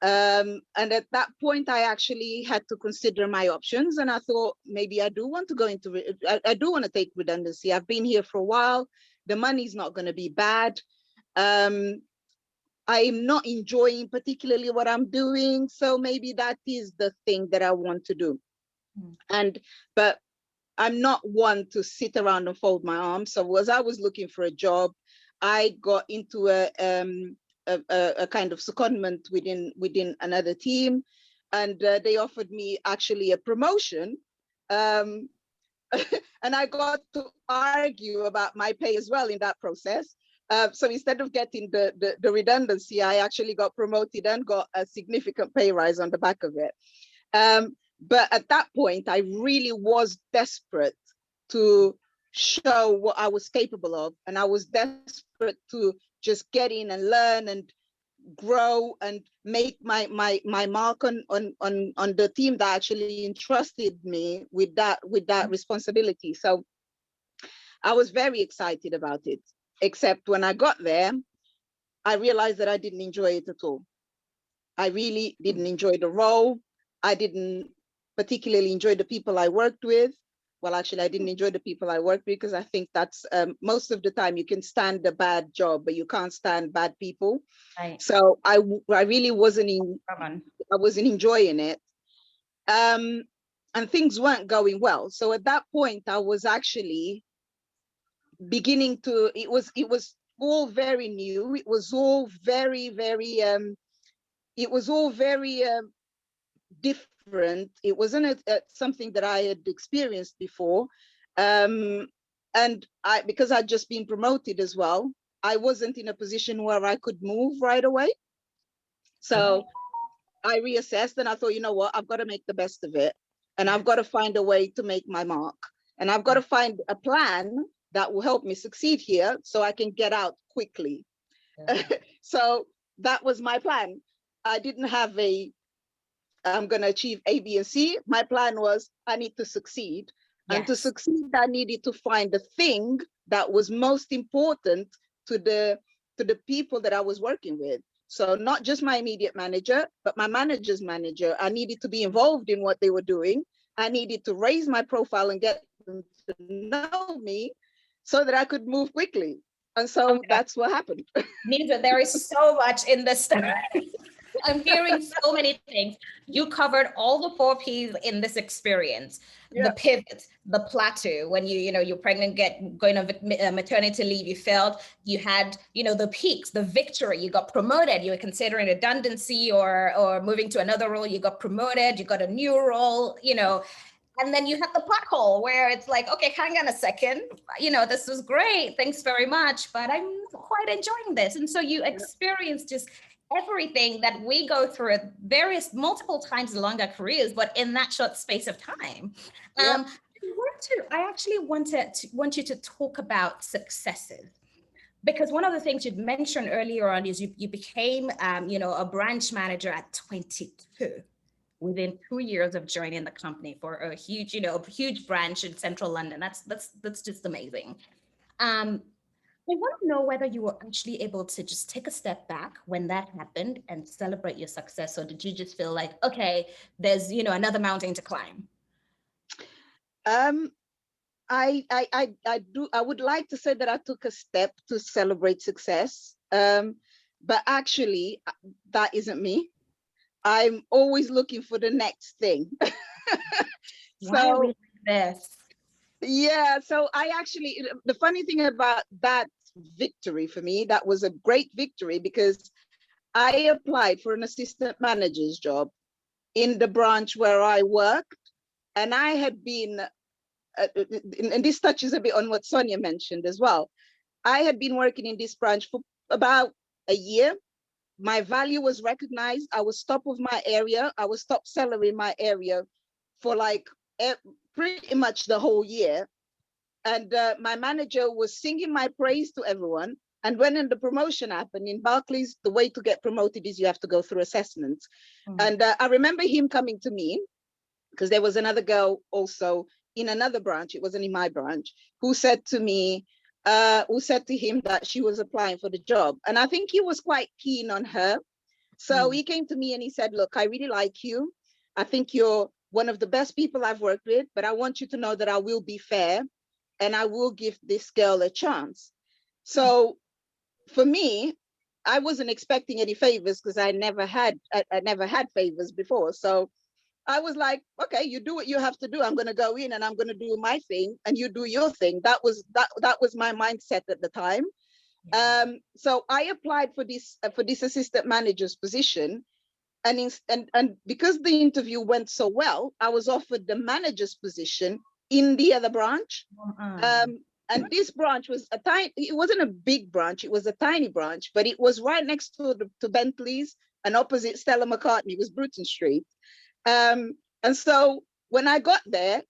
And at that point, I actually had to consider my options, and I thought maybe I do want to go into, I do want to take redundancy. I've been here for a while. The money's not going to be bad. I'm not enjoying particularly what I'm doing. So maybe that is the thing that I want to do. But I'm not one to sit around and fold my arms. So as I was looking for a job, I got into a kind of secondment within another team, and they offered me actually a promotion. And I got to argue about my pay as well in that process. So instead of getting the redundancy, I actually got promoted and got a significant pay rise on the back of it. But at that point, I really was desperate to show what I was capable of. And I was desperate to just get in and learn and grow and make my mark on the team that actually entrusted me with that responsibility. So I was very excited about it, except when I got there, I realized that I didn't enjoy it at all. I really didn't enjoy the role. I didn't particularly enjoy the people I worked with. Well, actually, I didn't enjoy the people I worked with, because I think that's most of the time you can stand a bad job, but you can't stand bad people. Right. So I really wasn't enjoying it. And things weren't going well. So at that point, I was actually beginning to, it was all very new. It was all very, very, it was all very different. It wasn't something that I had experienced before. And because I'd just been promoted as well, I wasn't in a position where I could move right away. So I reassessed and I thought, you know what, I've got to make the best of it. And I've got to find a way to make my mark. And I've got to find a plan that will help me succeed here so I can get out quickly. So that was my plan. I didn't have I'm going to achieve A, B, and C. My plan was I need to succeed. Yes. And to succeed, I needed to find the thing that was most important to the people that I was working with. So not just my immediate manager, but my manager's manager. I needed to be involved in what they were doing. I needed to raise my profile and get them to know me so that I could move quickly. And so that's what happened. Nidra, there is so much in this story. I'm hearing so many things. You covered all the 4 Ps in this experience. Yeah. The pivot, the plateau, when you're pregnant, going on maternity leave, you failed. You had, the peaks, the victory, you got promoted, you were considering redundancy or moving to another role, you got promoted, you got a new role, and then you had the pothole where it's like, okay, hang on a second, this was great, thanks very much, but I'm not quite enjoying this. And so you experienced just everything that we go through multiple times along our careers, but in that short space of time. I actually want you to talk about successes, because one of the things you'd mentioned earlier on is you became, a branch manager at 22. Within 2 years of joining the company for a huge branch in central London. That's just amazing. I want to know whether you were actually able to just take a step back when that happened and celebrate your success, or did you just feel like, okay, there's another mountain to climb? I would like to say that I took a step to celebrate success, but actually that isn't me. I'm always looking for the next thing. Why are we like this? Yeah, so the funny thing about that victory for me, that was a great victory, because I applied for an assistant manager's job in the branch where I worked, and I had been, and this touches a bit on what Sonia mentioned as well. I had been working in this branch for about a year. My value was recognized. I was top of my area. I was top seller in my area for pretty much the whole year. And my manager was singing my praise to everyone. And when the promotion happened in Barclays, the way to get promoted is you have to go through assessments. Mm-hmm. And I remember him coming to me, because there was another girl also in another branch, it wasn't in my branch, who said to him that she was applying for the job. And I think he was quite keen on her. So he came to me and he said, look, I really like you. I think you're one of the best people I've worked with, but I want you to know that I will be fair and I will give this girl a chance. So for me, I wasn't expecting any favors because I never had favors before. So I was like, okay, you do what you have to do. I'm going to go in and I'm going to do my thing and you do your thing. That was my mindset at the time. So I applied for this assistant manager's position, and because the interview went so well, I was offered the manager's position in the other branch. And this branch was it wasn't a big branch, it was a tiny branch, but it was right next to Bentley's and opposite Stella McCartney. It was Bruton Street. And so when I got there,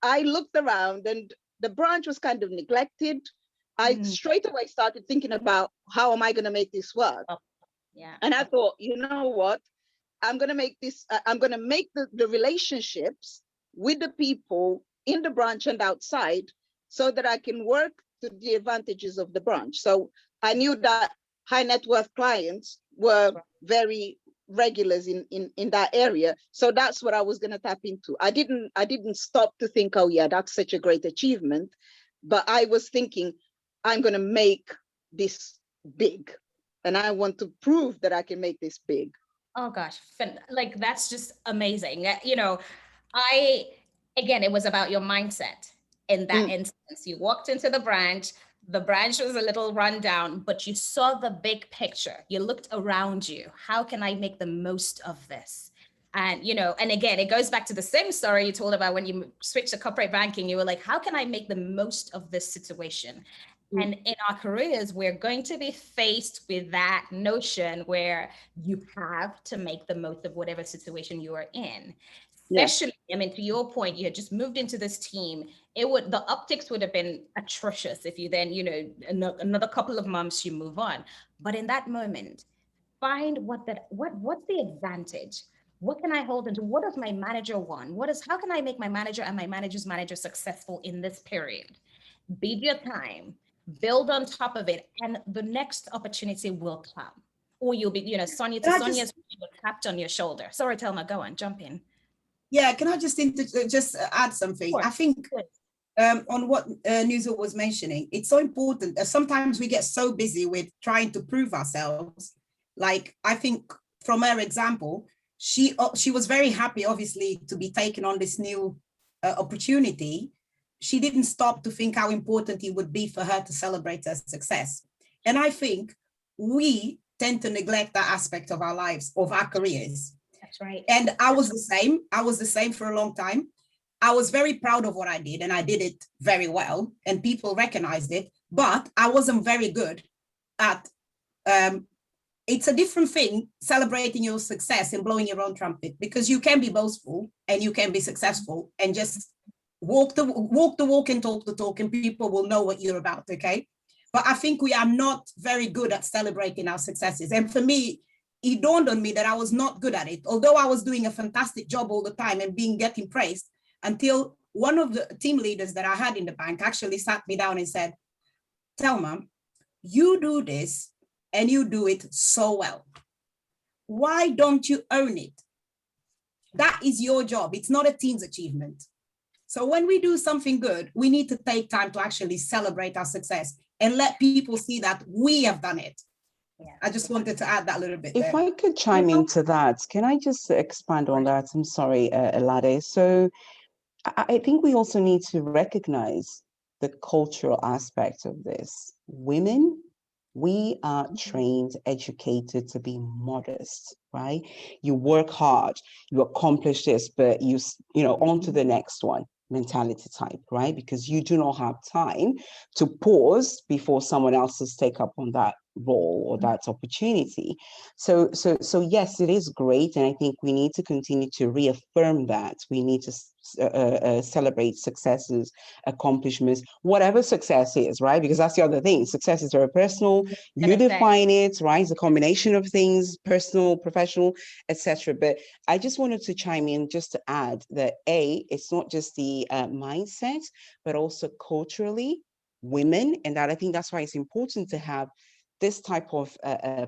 I looked around and the branch was kind of neglected. I straight away started thinking about how am I going to make this work? And I thought, you know what? I'm going to make this, I'm going to make the relationships with the people in the branch and outside so that I can work to the advantages of the branch. So I knew that high net worth clients were very regulars in that area. So that's what I was going to tap into. I didn't stop to think, oh yeah, that's such a great achievement. But I was thinking, I'm going to make this big. And I want to prove that I can make this big. Oh gosh, like that's just amazing. You know, again, it was about your mindset in that instance. You walked into the branch was a little rundown, but you saw the big picture. You looked around you. How can I make the most of this? And, you know, and again, it goes back to the same story you told about when you switched to corporate banking. You were like, how can I make the most of this situation? And in our careers, we're going to be faced with that notion where you have to make the most of whatever situation you are in. Especially, I mean, to your point, you had just moved into this team. The optics would have been atrocious if you then, you know, another couple of months you move on. But in that moment, find what's the advantage? What can I hold into? What does my manager want? How can I make my manager and my manager's manager successful in this period? Bid your time, build on top of it, and the next opportunity will come. Or you'll be, you know, Sonia's tapped on your shoulder. Sorry, Thelma, go on, jump in. Yeah, can I just add something? I think on what Nuzo was mentioning, it's so important that sometimes we get so busy with trying to prove ourselves. Like, I think from her example, she was very happy, obviously, to be taken on this new opportunity. She didn't stop to think how important it would be for her to celebrate her success. And I think we tend to neglect that aspect of our lives, of our careers. That's right. And I was the same. I was the same for a long time. I was very proud of what I did and I did it very well and people recognized it, but I wasn't very good at, it's a different thing celebrating your success and blowing your own trumpet, because you can be boastful and you can be successful and just walk the walk and talk the talk and people will know what you're about, okay? But I think we are not very good at celebrating our successes. And for me, it dawned on me that I was not good at it, although I was doing a fantastic job all the time and getting praised, until one of the team leaders that I had in the bank actually sat me down and said, Thelma, you do this and you do it so well. Why don't you own it? That is your job. It's not a team's achievement. So when we do something good, we need to take time to actually celebrate our success and let people see that we have done it. Yeah. I just wanted to add that little bit. If I could chime into that, can I just expand on that? I'm sorry, Lade. So I think we also need to recognize the cultural aspect of this. Women, we are trained, educated to be modest, right? You work hard, you accomplish this, but you know, on to the next one mentality type, right? Because you do not have time to pause before someone else has take up on that role or that opportunity. So yes, it is great, and I think we need to continue to reaffirm that. We need to celebrate successes, accomplishments, whatever success is, right? Because that's the other thing. Success is very personal. You define it, right? It's a combination of things, personal, professional, etc. But I just wanted to chime in just to add that it's not just the mindset, but also culturally, women, and that I think that's why it's important to have this type of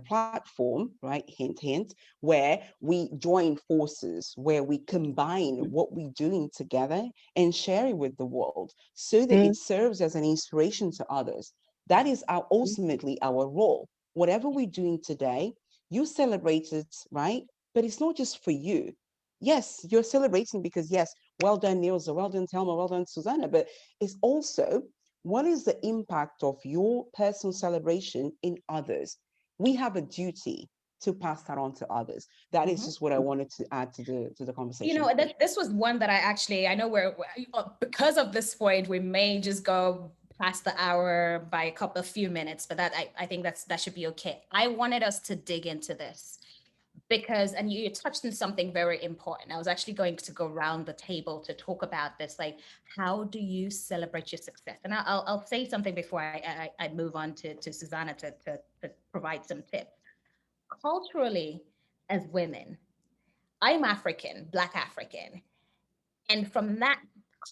platform, right, hint, hint, where we join forces, where we combine what we're doing together and share it with the world so that it serves as an inspiration to others. That is ultimately our role. Whatever we're doing today, you celebrate it, right? But it's not just for you. Yes, you're celebrating because, yes, well done, Nilsa, well done, Thelma, well done, Susanna, but it's also, what is the impact of your personal celebration in others? We have a duty to pass that on to others. That is just what I wanted to add to the conversation. You know, this was one that I know we're, because of this point, we may just go past the hour by a few minutes, but I think that should be okay. I wanted us to dig into this because, and you touched on something very important. I was actually going to go around the table to talk about this, like, how do you celebrate your success? And I'll say something before I move on to Susanna to provide some tips. Culturally, as women, I'm African, Black African. And from that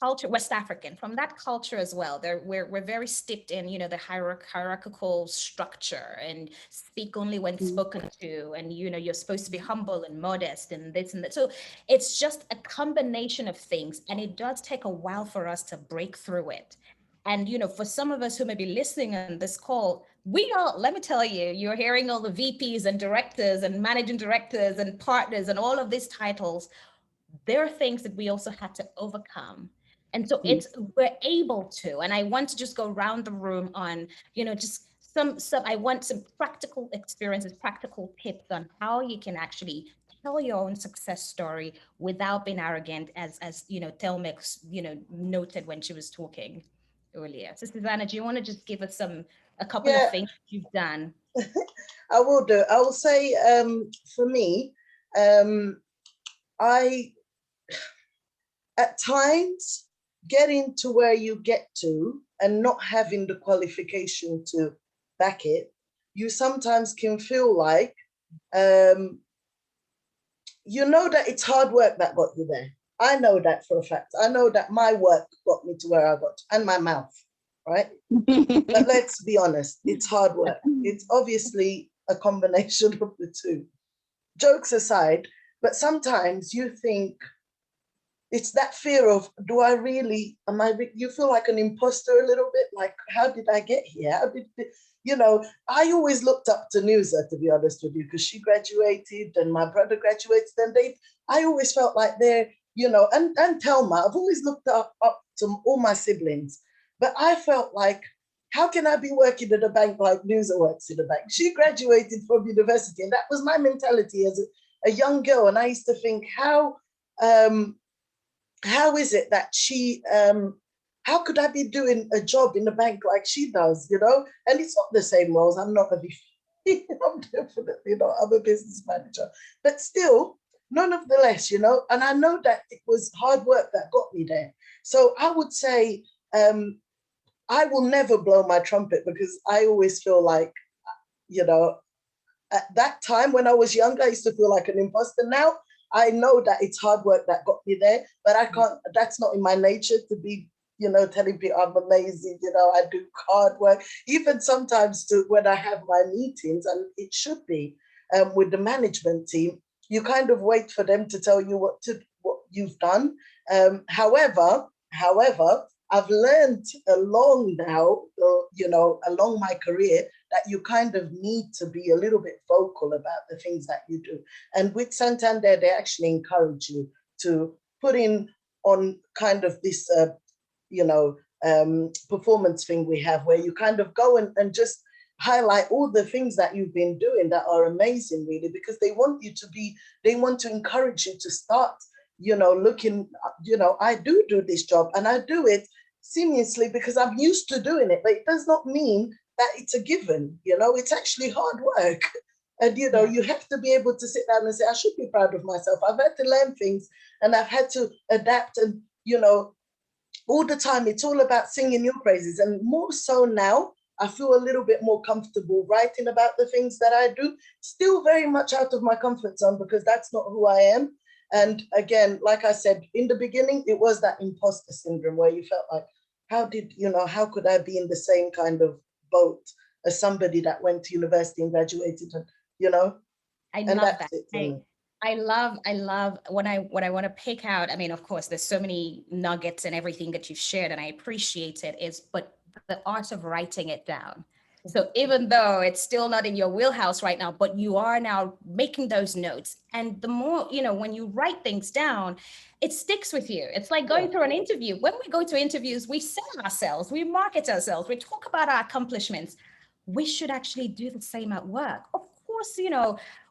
culture, West African, from that culture as well, we're very steeped in, you know, the hierarchical structure and speak only when spoken to. And, you know, you're supposed to be humble and modest and this and that. So it's just a combination of things. And it does take a while for us to break through it. And, you know, for some of us who may be listening on this call, let me tell you, you're hearing all the VPs and directors and managing directors and partners and all of these titles. There are things that we also had to overcome. And so we're able to, and I want to just go around the room on, you know, just I want some practical experiences, practical tips on how you can actually tell your own success story without being arrogant, as you know, Thelma, you know, noted when she was talking earlier. So Susanna, do you want to just give us a couple of things you've done? I will do. I will say, for me, I, at times, getting to where you get to and not having the qualification to back it, you sometimes can feel like, you know that it's hard work that got you there. I know that for a fact. I know that my work got me to where I got, and my mouth, right? But let's be honest, it's hard work. It's obviously a combination of the two. Jokes aside, but sometimes you think, it's that fear of, do I really, you feel like an imposter a little bit, like, how did I get here? How did, you know, I always looked up to Nilsa, to be honest with you, because she graduated and my brother graduated, and I always felt like they're, you know, and Thelma, I've always looked up to all my siblings, but I felt like, how can I be working at a bank like Nilsa works in a bank? She graduated from university, and that was my mentality as a young girl. And I used to think, how is it that she, how could I be doing a job in the bank like she does, you know? And it's not the same roles. I'm not a VP. I'm definitely not. I'm a business manager. But still, none of the less, you know? And I know that it was hard work that got me there. So I would say, I will never blow my trumpet, because I always feel like, you know, at that time when I was younger, I used to feel like an imposter. Now, I know that it's hard work that got me there, but I can't, that's not in my nature to be, you know, telling people I'm amazing, you know, I do hard work. Even sometimes when I have my meetings, and it should be with the management team, you kind of wait for them to tell you what you've done. However, I've learned along my career, that you kind of need to be a little bit vocal about the things that you do. And with Santander, they actually encourage you to put in on kind of this, performance thing we have, where you kind of go and just highlight all the things that you've been doing that are amazing, really, because they want to encourage you to start, you know, looking, you know, I do this job, and I do it seamlessly because I'm used to doing it, but it does not mean that it's a given, you know, it's actually hard work. And, you know, you have to be able to sit down and say, I should be proud of myself. I've had to learn things, and I've had to adapt, and, you know, all the time it's all about singing your praises. And more so now, I feel a little bit more comfortable writing about the things that I do, still very much out of my comfort zone, because that's not who I am. And again, like I said, in the beginning, it was that imposter syndrome where you felt like, how could I be in the same kind of boat as somebody that went to university and graduated, and you know, I and love that's that. it for me. I love what I want to pick out. I mean, of course, there's so many nuggets and everything that you've shared, and I appreciate it. But the art of writing it down. So even though it's still not in your wheelhouse right now, but you are now making those notes. And the more, when you write things down, it sticks with you. It's like going through an interview. When we go to interviews, we sell ourselves, we market ourselves, we talk about our accomplishments. We should actually do the same at work. Of course,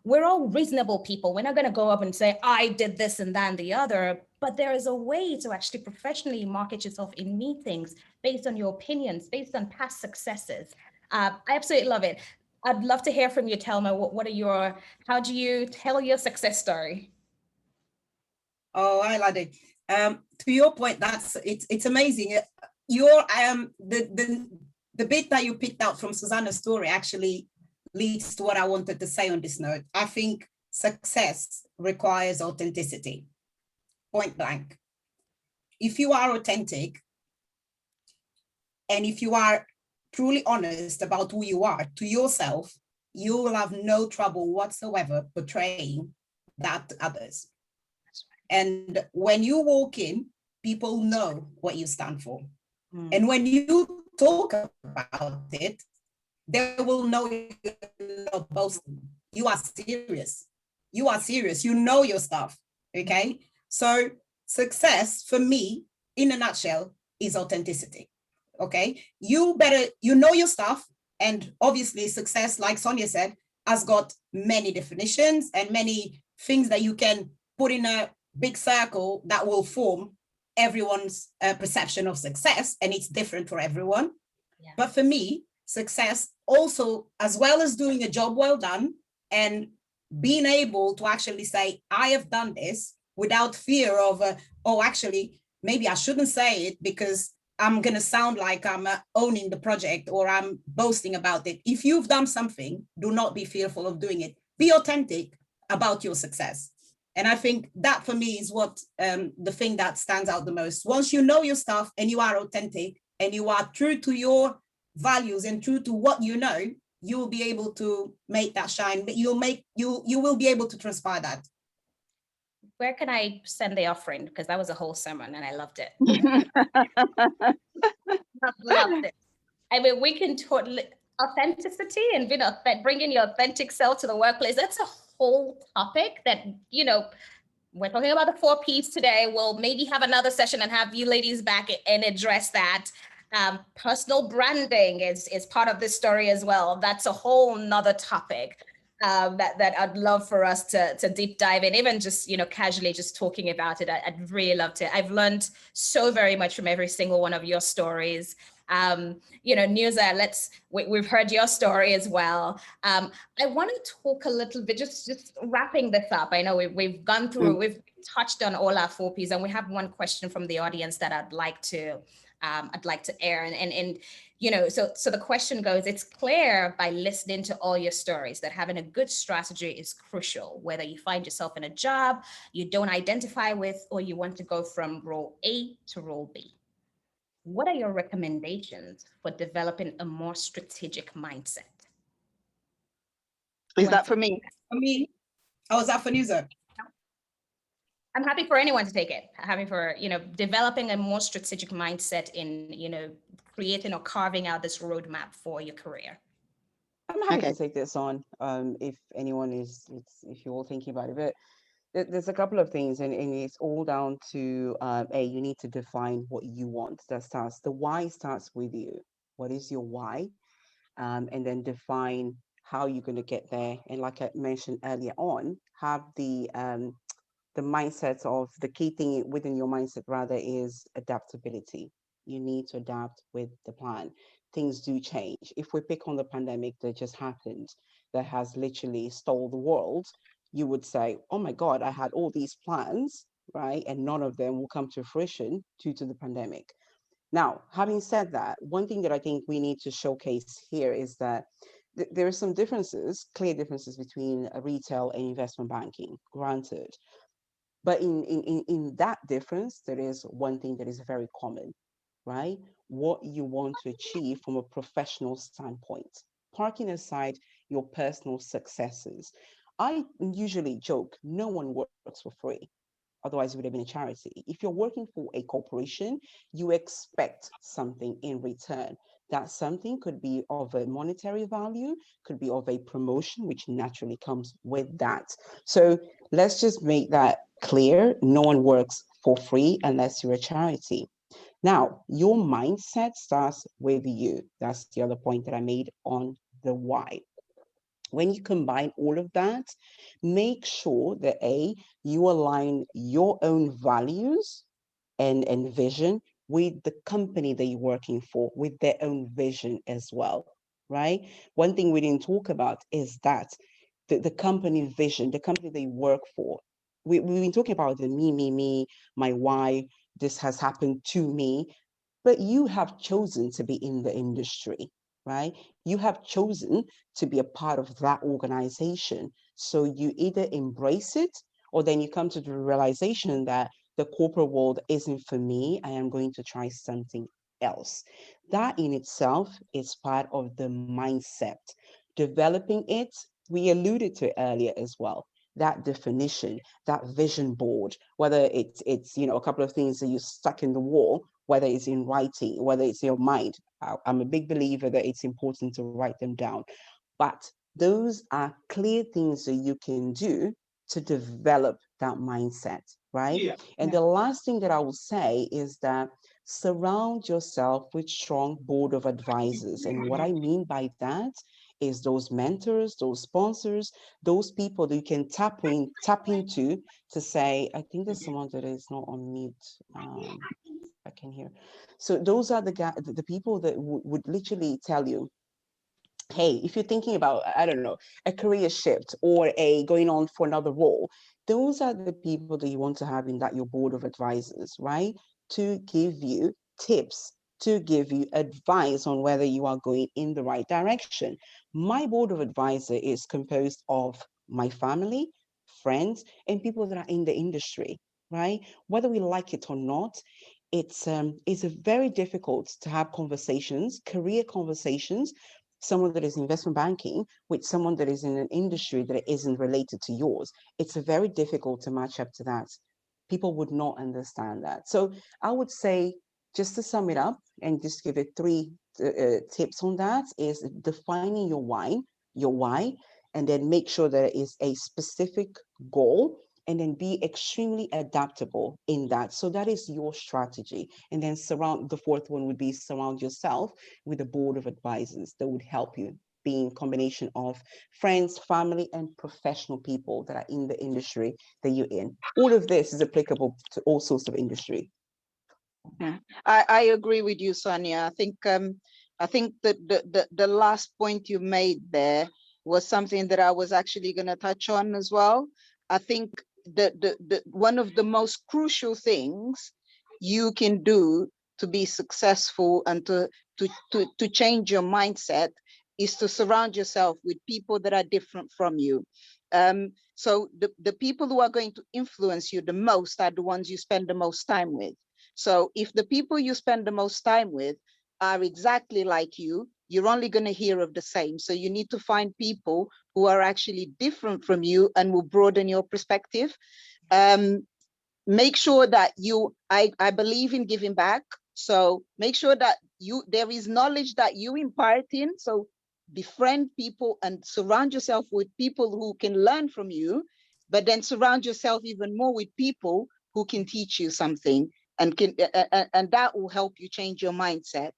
we're all reasonable people. We're not going to go up and say, I did this and that and the other, but there is a way to actually professionally market yourself in meetings based on your opinions, based on past successes. I absolutely love it. I'd love to hear from you, Telma. How do you tell your success story? Oh, I love it. To your point, it's amazing. The bit that you picked out from Susanna's story actually leads to what I wanted to say on this note. I think success requires authenticity, point blank. If you are authentic, and if you are truly honest about who you are to yourself, you will have no trouble whatsoever portraying that to others. And when you walk in, people know what you stand for. And when you talk about it, they will know you're not boasting. You are serious. You are serious. You know your stuff. Okay. So success for me, in a nutshell, is authenticity. Okay. You know your stuff. And obviously success, like Sonia said, has got many definitions and many things that you can put in a big circle that will form everyone's perception of success. And it's different for everyone. Yeah. But for me, success also, as well as doing a job well done and being able to actually say, I have done this without fear of, actually, maybe I shouldn't say it because I'm going to sound like I'm owning the project or I'm boasting about it. If you've done something, do not be fearful of doing it. Be authentic about your success. And I think that for me is what the thing that stands out the most. Once you know your stuff and you are authentic and you are true to your values and true to what you know, you will be able to make that shine, but you will be able to transpire that. Where can I send the offering? Because that was a whole sermon and I loved it. Loved it. I mean, we can totally, authenticity and bringing your authentic self to the workplace, that's a whole topic that, we're talking about the 4 Ps today. We'll maybe have another session and have you ladies back and address that. Personal branding is part of this story as well. That's a whole nother topic that I'd love for us to deep dive in, even just, casually just talking about it. I'd really love to. I've learned so very much from every single one of your stories. Nusa, we've heard your story as well. I want to talk a little bit, just wrapping this up. I know we've gone through, we've touched on all our 4 Ps, and we have one question from the audience that I'd like to air. And so the question goes, it's clear by listening to all your stories that having a good strategy is crucial, whether you find yourself in a job you don't identify with, or you want to go from role A to role B. What are your recommendations for developing a more strategic mindset? Is that for me? For me? Oh, is that for Nusa? I'm happy for anyone to take it. Happy for, developing a more strategic mindset in, creating or carving out this roadmap for your career. I'm happy to take this on if anyone is, if you're all thinking about it. But there's a couple of things, and it's all down to you need to define what you want. The why starts with you. What is your why? And then define how you're going to get there. And like I mentioned earlier on, have the mindset of the key thing within your mindset rather is adaptability. You need to adapt with the plan. Things do change. If we pick on the pandemic that just happened, that has literally stole the world, you would say, oh my God, I had all these plans, right? And none of them will come to fruition due to the pandemic. Now, having said that, one thing that I think we need to showcase here is that there are some differences, clear differences between retail and investment banking, granted. But in that difference, there is one thing that is very common, right? What you want to achieve from a professional standpoint, parking aside your personal successes. I usually joke, no one works for free. Otherwise, it would have been a charity. If you're working for a corporation, you expect something in return. That something could be of a monetary value, could be of a promotion, which naturally comes with that. So let's just make that clear. No one works for free unless you're a charity. Now, your mindset starts with you. That's the other point that I made on the why. When you combine all of that, make sure that you align your own values and vision with the company that you're working for, with their own vision as well, right? One thing we didn't talk about is that the company vision, the company they work for. We've been talking about the me, my why, this has happened to me, but you have chosen to be in the industry, right? You have chosen to be a part of that organization. So you either embrace it, or then you come to the realization that the corporate world isn't for me. I am going to try something else. That in itself is part of the mindset. Developing it, we alluded to earlier as well. That definition, that vision board, whether it's a couple of things that you stuck in the wall, whether it's in writing, whether it's in your mind. I'm a big believer that it's important to write them down. But those are clear things that you can do to develop that mindset, right? Yeah. And the last thing that I will say is that surround yourself with strong board of advisors. And what I mean by that is those mentors, those sponsors, those people that you can tap into to say, I think there's someone that is not on mute. I can hear. So those are the people that would literally tell you, hey, if you're thinking about, I don't know, a career shift or a going on for another role, those are the people that you want to have in that your board of advisors, right? To give you tips, to give you advice on whether you are going in the right direction. My board of advisor is composed of my family, friends, and people that are in the industry, right? Whether we like it or not, it's very difficult to have conversations, career conversations, someone that is investment banking with someone that is in an industry that isn't related to yours. It's very difficult to match up to that. People would not understand that. So I would say, just to sum it up and just give it three tips on that, is defining your why, and then make sure that it is a specific goal, and then be extremely adaptable in that. So that is your strategy. And then the fourth one would be surround yourself with a board of advisors that would help you, being a combination of friends, family, and professional people that are in the industry that you're in. All of this is applicable to all sorts of industry. Yeah, I agree with you, Sonia. I think that the last point you made there was something that I was actually going to touch on as well. I think the one of the most crucial things you can do to be successful and to change your mindset is to surround yourself with people that are different from you. So the people who are going to influence you the most are the ones you spend the most time with. So if the people you spend the most time with are exactly like you, you're only going to hear of the same. So you need to find people who are actually different from you and will broaden your perspective. Make sure that I believe in giving back. So make sure that there is knowledge that you impart in. So befriend people and surround yourself with people who can learn from you, but then surround yourself even more with people who can teach you something, and that will help you change your mindset.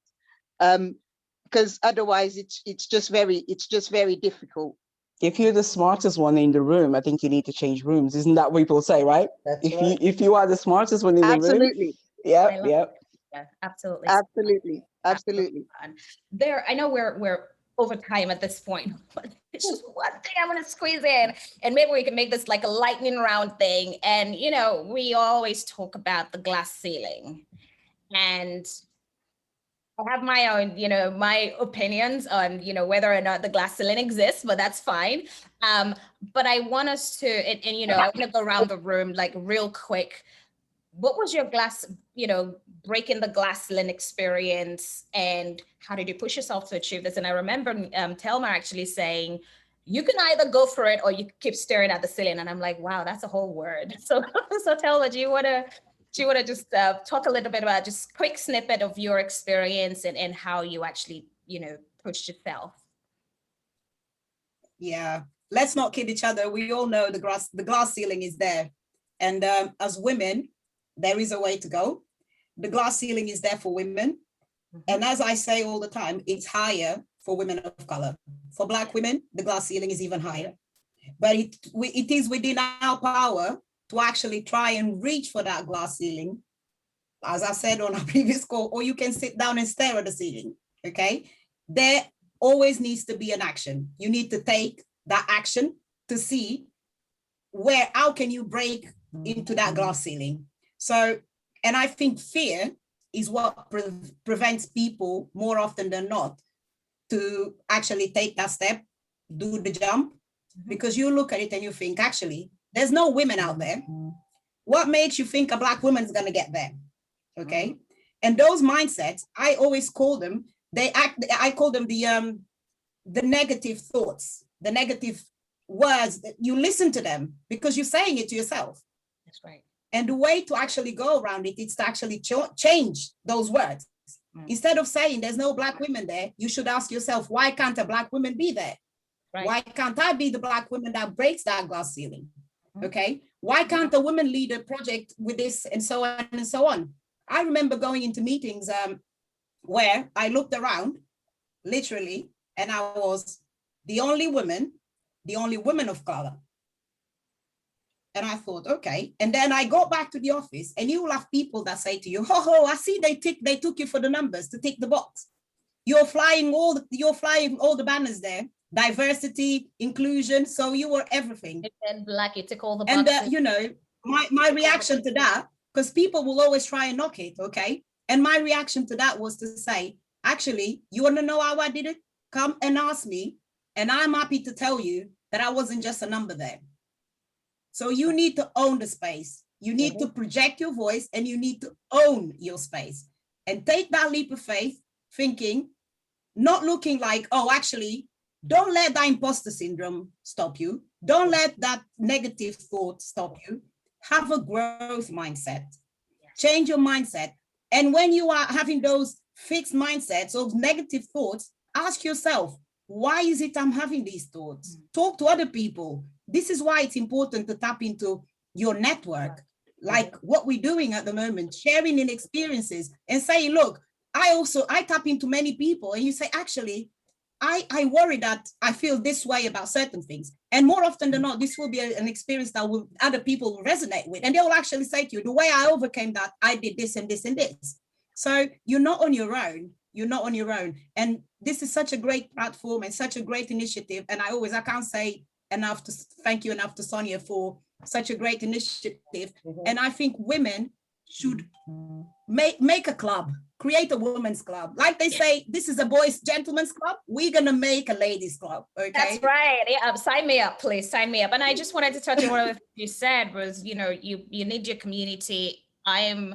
Because otherwise it's just very difficult. If you're the smartest one in the room, I think you need to change rooms. Isn't that what people say, right? That's right. If you are the smartest one in the room. Absolutely. Yeah. Yeah, absolutely. Absolutely. There, I know we're over time at this point, but it's just one thing I want to squeeze in, and maybe we can make this like a lightning round thing. And we always talk about the glass ceiling, and I have my own, my opinions on, whether or not the glass ceiling exists, but that's fine. But I want us to, and I want to go around the room like real quick. what was your breaking the glass ceiling experience, and how did you push yourself to achieve this? And I remember Thelma actually saying, you can either go for it or you keep staring at the ceiling. And I'm like, wow, that's a whole word. So, so Thelma, do you want to just talk a little bit about just quick snippet of your experience and how you actually, pushed yourself? Yeah, let's not kid each other. We all know the glass ceiling is there. And as women, there is a way to go. The glass ceiling is there for women. And as I say all the time, it's higher for women of color. For Black women, the glass ceiling is even higher. But it is within our power to actually try and reach for that glass ceiling, as I said on our previous call, or you can sit down and stare at the ceiling, okay? There always needs to be an action. You need to take that action to see how can you break into that glass ceiling. So, and I think fear is what prevents people more often than not to actually take that step, do the jump, because you look at it and you think, actually, there's no women out there. What makes you think a Black woman is going to get there? Okay. And those mindsets, I always call them, I call them the negative thoughts, the negative words. That you listen to them because you're saying it to yourself. That's right. And the way to actually go around it is to actually change those words. Instead of saying there's no Black women there, you should ask yourself, why can't a Black woman be there? Right. Why can't I be the Black woman that breaks that glass ceiling? Okay. Why can't a woman lead a project with this, and so on and so on? I remember going into meetings where I looked around, literally, and I was the only woman of color. And I thought, okay. And then I go back to the office, and you will have people that say to you, "Oh, I see they took you for the numbers to tick the box. You're flying all the banners there, diversity, inclusion. So you were everything." And Black, you tick all the boxes. And my reaction to that, because people will always try and knock it, okay? And my reaction to that was to say, actually, you want to know how I did it? Come and ask me, and I'm happy to tell you that I wasn't just a number there. So you need to own the space. You need to project your voice, and you need to own your space and take that leap of faith, thinking, not looking like, oh, actually, don't let that imposter syndrome stop you. Don't let that negative thought stop you. Have a growth mindset. Change your mindset. And when you are having those fixed mindsets of negative thoughts, ask yourself, why is it I'm having these thoughts? Talk to other people. This is why it's important to tap into your network, like what we're doing at the moment, sharing in experiences and say, look, I tap into many people, and you say, actually, I worry that I feel this way about certain things. And more often than not, this will be an experience that other people will resonate with. And they will actually say to you, the way I overcame that, I did this and this and this. So you're not on your own. You're not on your own. And this is such a great platform and such a great initiative. And I can't say enough to thank you enough to Sonia for such a great initiative. And I think women should make a club, create a women's club. Like they say, this is a boys' gentlemen's club. We're going to make a ladies' club. Okay. That's right. Yeah, sign me up, please. Sign me up. And I just wanted to touch on what you said was, you need your community. I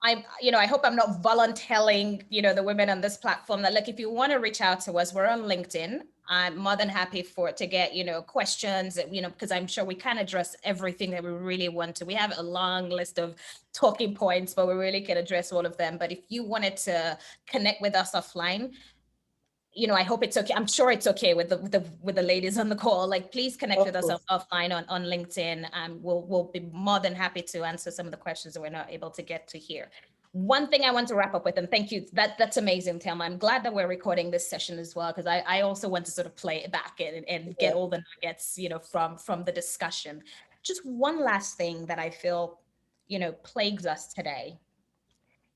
hope I'm not volunteering, the women on this platform that, look, if you want to reach out to us, we're on LinkedIn. I'm more than happy to get, questions, because I'm sure we can address everything that we really want to. We have a long list of talking points, but we really can address all of them. But if you wanted to connect with us offline, I hope it's okay. I'm sure it's okay with the ladies on the call. Like, please connect with us offline on LinkedIn. We'll be more than happy to answer some of the questions that we're not able to get to here. One thing I want to wrap up with, and thank you, that's amazing, Thelma. I'm glad that we're recording this session as well, because I also want to sort of play it back and get all the nuggets, from the discussion. Just one last thing that I feel, plagues us today.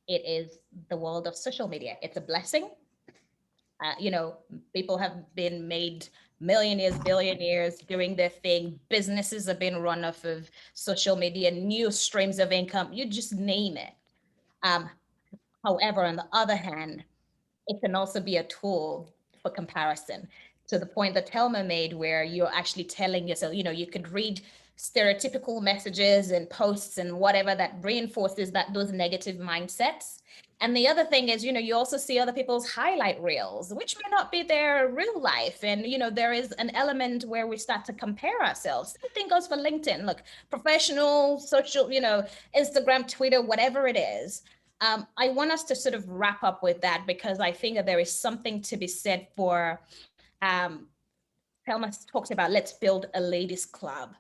It is the world of social media. It's a blessing. People have been made millionaires, billionaires doing their thing. Businesses have been run off of social media, new streams of income, you just name it. However, on the other hand, it can also be a tool for comparison, to the point that Thelma made, where you're actually telling yourself, you could read stereotypical messages and posts and whatever that reinforces those negative mindsets. And the other thing is, you also see other people's highlight reels, which may not be their real life. And, there is an element where we start to compare ourselves. Same thing goes for LinkedIn. Look, professional, social, Instagram, Twitter, whatever it is. I want us to sort of wrap up with that, because I think that there is something to be said for, Thelma talked about, let's build a ladies club.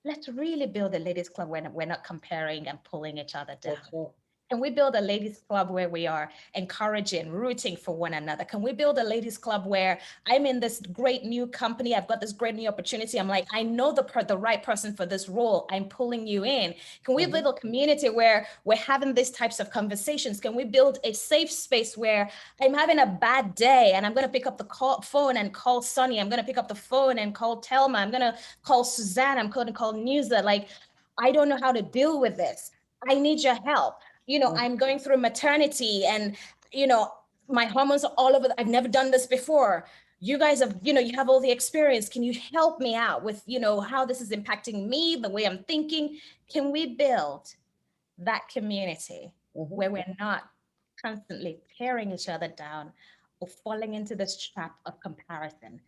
Let's really build a ladies club when we're not comparing and pulling each other down. Okay. Can we build a ladies club where we are encouraging, rooting for one another? Can we build a ladies club where I'm in this great new company, I've got this great new opportunity, I'm like, I know the right person for this role, I'm pulling you in. Can we build a community where we're having these types of conversations? Can we build a safe space where I'm having a bad day and I'm going to pick up the phone and call Sonny, I'm going to pick up the phone and call Thelma, I'm going to call Suzanne, I'm going to call Newsa, like, I don't know how to deal with this. I need your help. I'm going through maternity and, my hormones are all over. I've never done this before. You guys have, you have all the experience. Can you help me out with, how this is impacting me, the way I'm thinking? Can we build that community where we're not constantly tearing each other down or falling into this trap of comparison,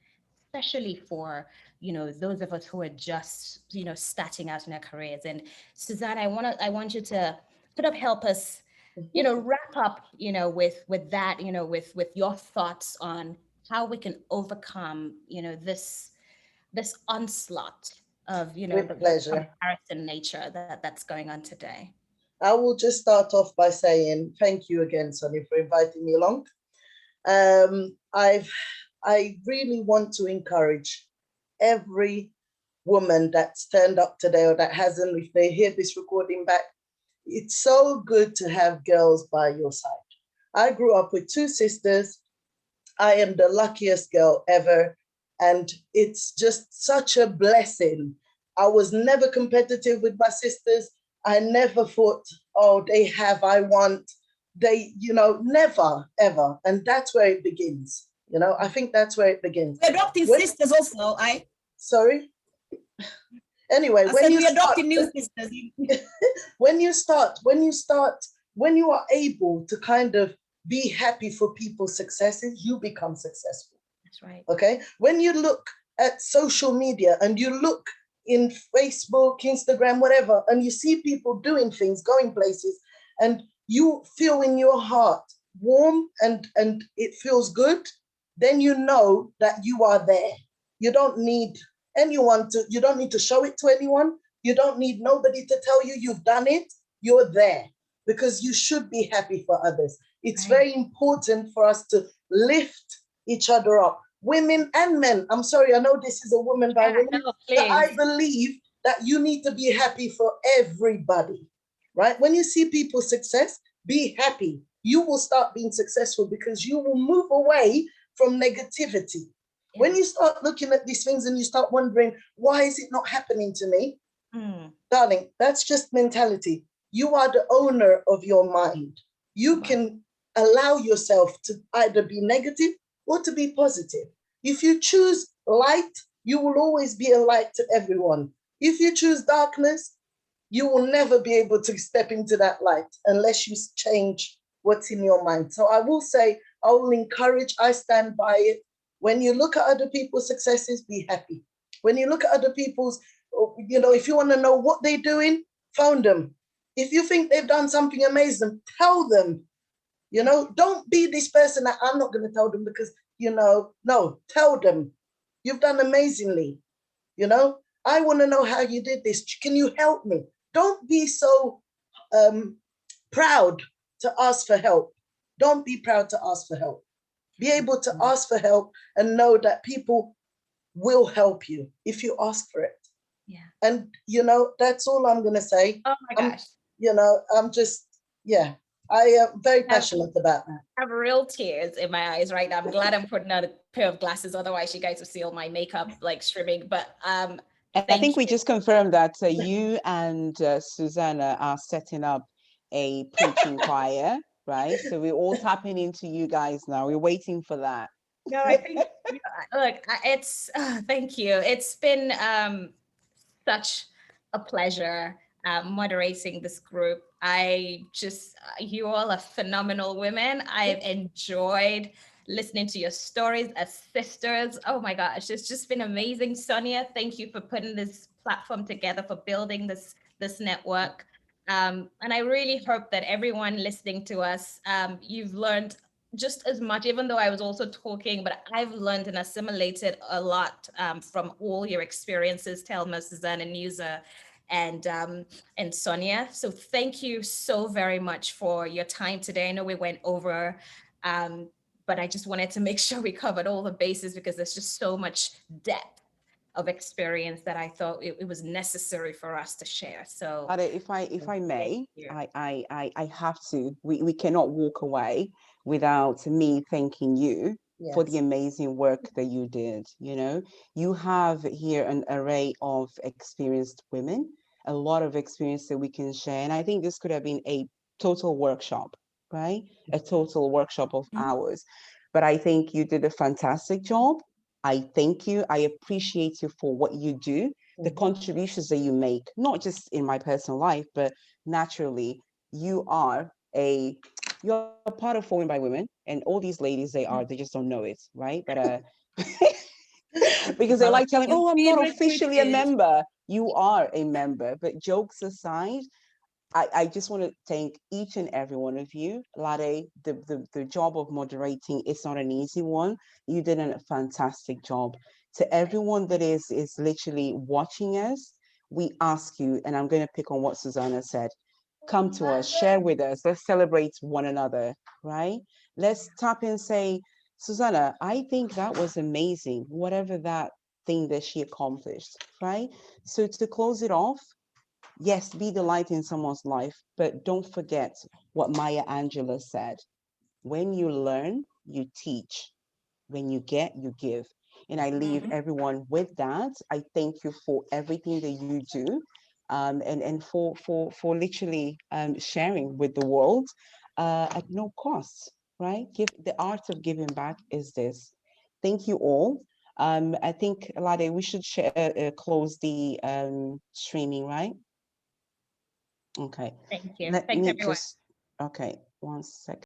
especially for, those of us who are just, starting out in our careers? And Suzanne, I want you to sort of help us, wrap up, with that, with your thoughts on how we can overcome, this onslaught of, With the pleasure. comparison nature that's going on today. I will just start off by saying thank you again, Sonny, for inviting me along. I really want to encourage every woman that's turned up today or that hasn't, if they hear this recording back. It's so good to have girls by your side. I grew up with two sisters. I am the luckiest girl ever. And it's just such a blessing. I was never competitive with my sisters. I never thought, oh, they have, I want. They, never, ever. And that's where it begins. I think that's where it begins. We're adopting sisters also, Sorry? Anyway, when you adopting new sisters. when you are able to kind of be happy for people's successes, you become successful. That's right. Okay. When you look at social media and you look in Facebook, Instagram, whatever, and you see people doing things, going places, and you feel in your heart warm and it feels good, then you know that you are there. You don't need you don't need to show it to anyone. You don't need nobody to tell you you've done it. You're there because you should be happy for others. It's very important for us to lift each other up, women and men. I'm sorry, I know this is a woman by woman, but I believe that you need to be happy for everybody, right? When you see people's success, be happy. You will start being successful because you will move away from negativity. When you start looking at these things and you start wondering, why is it not happening to me? Darling, that's just mentality. You are the owner of your mind. You can allow yourself to either be negative or to be positive. If you choose light, you will always be a light to everyone. If you choose darkness, you will never be able to step into that light unless you change what's in your mind. So I will say, I will encourage, I stand by it. When you look at other people's successes, be happy. When you look at other people's, if you want to know what they're doing, phone them. If you think they've done something amazing, tell them. Don't be this person that I'm not going to tell them because, no, tell them. You've done amazingly. I want to know how you did this. Can you help me? Don't be so proud to ask for help. Don't be proud to ask for help. Be able to ask for help and know that people will help you if you ask for it. Yeah. And, that's all I'm going to say. Oh my gosh. I'm just, I am very passionate about that. I have real tears in my eyes right now. I'm glad I'm putting on a pair of glasses. Otherwise, you guys will see all my makeup like streaming. But I think we just confirmed that you and Susanna are setting up a preaching choir. Right, so we're all tapping into you guys now. We're waiting for that. No, I think look, it's thank you. It's been such a pleasure moderating this group. You all are phenomenal women. I've enjoyed listening to your stories as sisters. Oh my gosh, it's just been amazing. Sonia, thank you for putting this platform together, for building this network. And I really hope that everyone listening to us, you've learned just as much, even though I was also talking, but I've learned and assimilated a lot from all your experiences, Thelma, Suzanne, and Nusa, and Sonia. So thank you so very much for your time today. I know we went over, but I just wanted to make sure we covered all the bases because there's just so much depth of experience that I thought it was necessary for us to share. So if I may, I have to, we cannot walk away without me thanking you for the amazing work that you did. You know, you have here an array of experienced women, a lot of experience that we can share. And I think this could have been a total workshop, right? A total workshop of hours. But I think you did a fantastic job. I thank you. I appreciate you for what you do, the contributions that you make, not just in my personal life, but naturally, you're part of Women by Women, and all these ladies, they just don't know it, right? But because they're like telling, oh, I'm not officially a member. You are a member. But jokes aside, I just want to thank each and every one of you. Lade, the job of moderating is not an easy one. You did a fantastic job. To everyone that is literally watching us, we ask you, and I'm going to pick on what Susanna said, come to us, share with us, let's celebrate one another, right? Let's tap and say, Susanna, I think that was amazing, whatever that thing that she accomplished, right? So to close it off, yes, be the light in someone's life, but don't forget what Maya Angelou said. When you learn, you teach. When you get, you give. And I leave everyone with that. I thank you for everything that you do, and for literally sharing with the world at no cost, right? The art of giving back is this. Thank you all. I think, Lade, we should close the streaming, right? Okay. thank you. Let Thanks, me everyone. just, okay, 1 second.